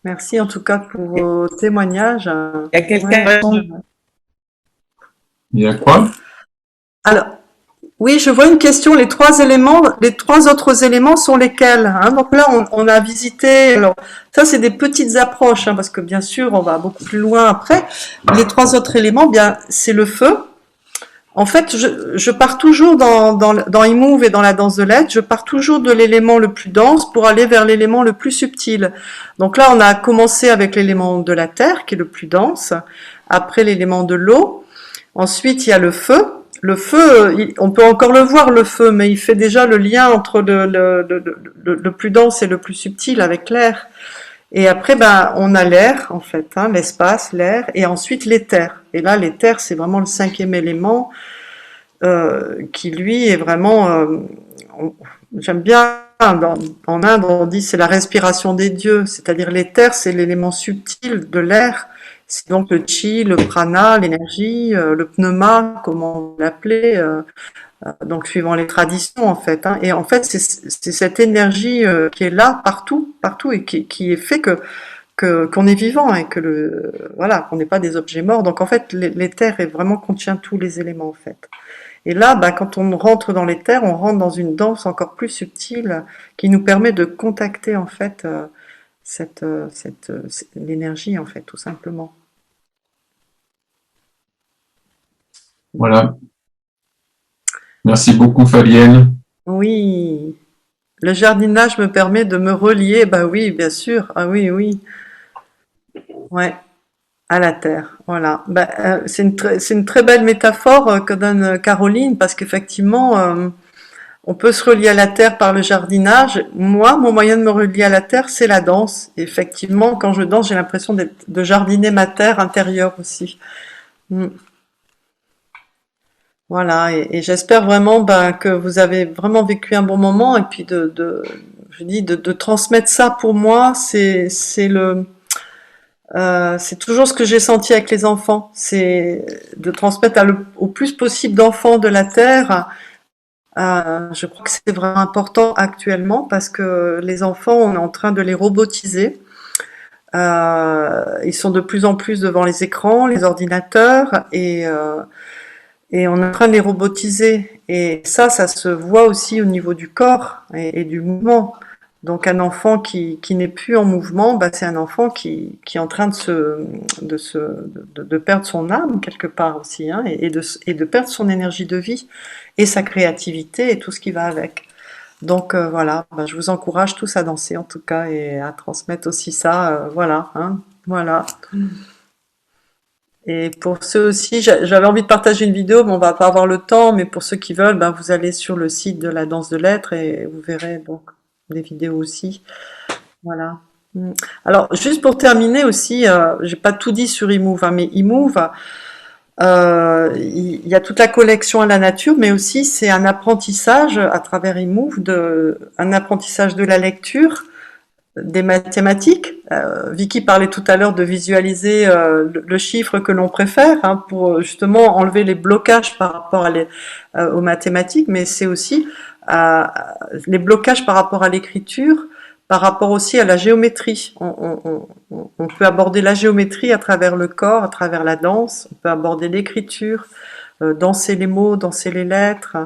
Merci en tout cas pour vos témoignages. Il y a quelqu'un Ouais. Il y a quoi? Alors, oui, je vois une question. Les trois autres éléments sont lesquels, hein? Donc là, on a visité. Alors, ça, c'est des petites approches, hein, parce que bien sûr, on va beaucoup plus loin après. Les trois autres éléments, bien, c'est le feu. En fait, je pars toujours dans eMove et dans la danse de l'être, je pars toujours de l'élément le plus dense pour aller vers l'élément le plus subtil. Donc là, on a commencé avec l'élément de la terre, qui est le plus dense. Après, l'élément de l'eau. Ensuite, il y a le feu. Le feu, on peut encore le voir, le feu, mais il fait déjà le lien entre le plus dense et le plus subtil avec l'air. Et après, ben, on a l'air, en fait, hein, l'espace, l'air, et ensuite l'éther. Et là, l'éther, c'est vraiment le cinquième élément qui, lui, est vraiment... j'aime bien, en Inde, on dit c'est la respiration des dieux, c'est-à-dire l'éther, c'est l'élément subtil de l'air. C'est donc le chi, le prana, l'énergie, le pneuma, comment on l'appelait, donc suivant les traditions en fait, hein. Et en fait, c'est cette énergie qui est là partout, partout, et qui est fait qu'on est vivant et que voilà, qu'on n'est pas des objets morts. Donc en fait, l'éther est vraiment contient tous les éléments en fait. Et là, bah, quand on rentre dans l'éther, on rentre dans une danse encore plus subtile qui nous permet de contacter en fait l'énergie en fait, tout simplement. Voilà. Merci beaucoup, Fabienne. Oui, le jardinage me permet de me relier, bah oui, bien sûr, ah oui, oui, ouais, à la terre, voilà. Bah, c'est une très belle métaphore que donne Caroline, parce qu'effectivement, on peut se relier à la terre par le jardinage. Moi, mon moyen de me relier à la terre, c'est la danse. Et effectivement, quand je danse, j'ai l'impression de jardiner ma terre intérieure aussi. Mm. Voilà, et j'espère vraiment ben, que vous avez vraiment vécu un bon moment et puis je dis de transmettre ça pour moi, c'est toujours ce que j'ai senti avec les enfants, c'est de transmettre au plus possible d'enfants de la terre. Je crois que c'est vraiment important actuellement parce que les enfants, on est en train de les robotiser. Ils sont de plus en plus devant les écrans, les ordinateurs et on est en train de les robotiser. Et ça se voit aussi au niveau du corps et du mouvement. Donc un enfant qui n'est plus en mouvement, bah, c'est un enfant qui est en train de perdre son âme quelque part aussi, hein, et de perdre son énergie de vie et sa créativité et tout ce qui va avec. Donc voilà, bah, je vous encourage tous à danser en tout cas et à transmettre aussi ça, voilà, hein, voilà. Et pour ceux aussi, j'avais envie de partager une vidéo, mais on va pas avoir le temps, mais pour ceux qui veulent, ben vous allez sur le site de la danse de l'être et vous verrez donc des vidéos aussi. Voilà. Alors, juste pour terminer aussi, j'ai pas tout dit sur eMove, hein, mais eMove, il y a toute la collection à la nature, mais aussi c'est un apprentissage à travers eMove, un apprentissage de la lecture, des mathématiques. Vicky parlait tout à l'heure de visualiser le chiffre que l'on préfère, hein, pour justement enlever les blocages par rapport aux mathématiques, mais c'est aussi les blocages par rapport à l'écriture, par rapport aussi à la géométrie. On peut aborder la géométrie à travers le corps, à travers la danse, on peut aborder l'écriture, danser les mots, danser les lettres.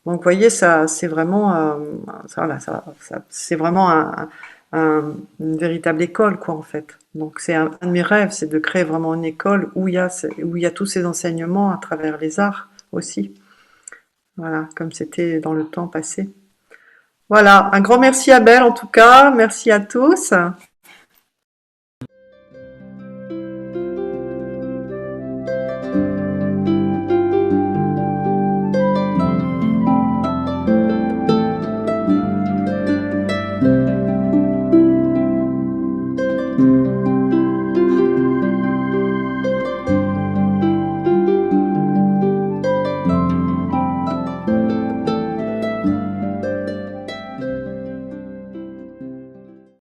Donc vous voyez, ça c'est vraiment, c'est vraiment une véritable école, quoi, en fait. Donc c'est un de mes rêves, c'est de créer vraiment une école où il y a tous ces enseignements à travers les arts aussi. Voilà, comme c'était dans le temps passé. Voilà, un grand merci Abel en tout cas, merci à tous.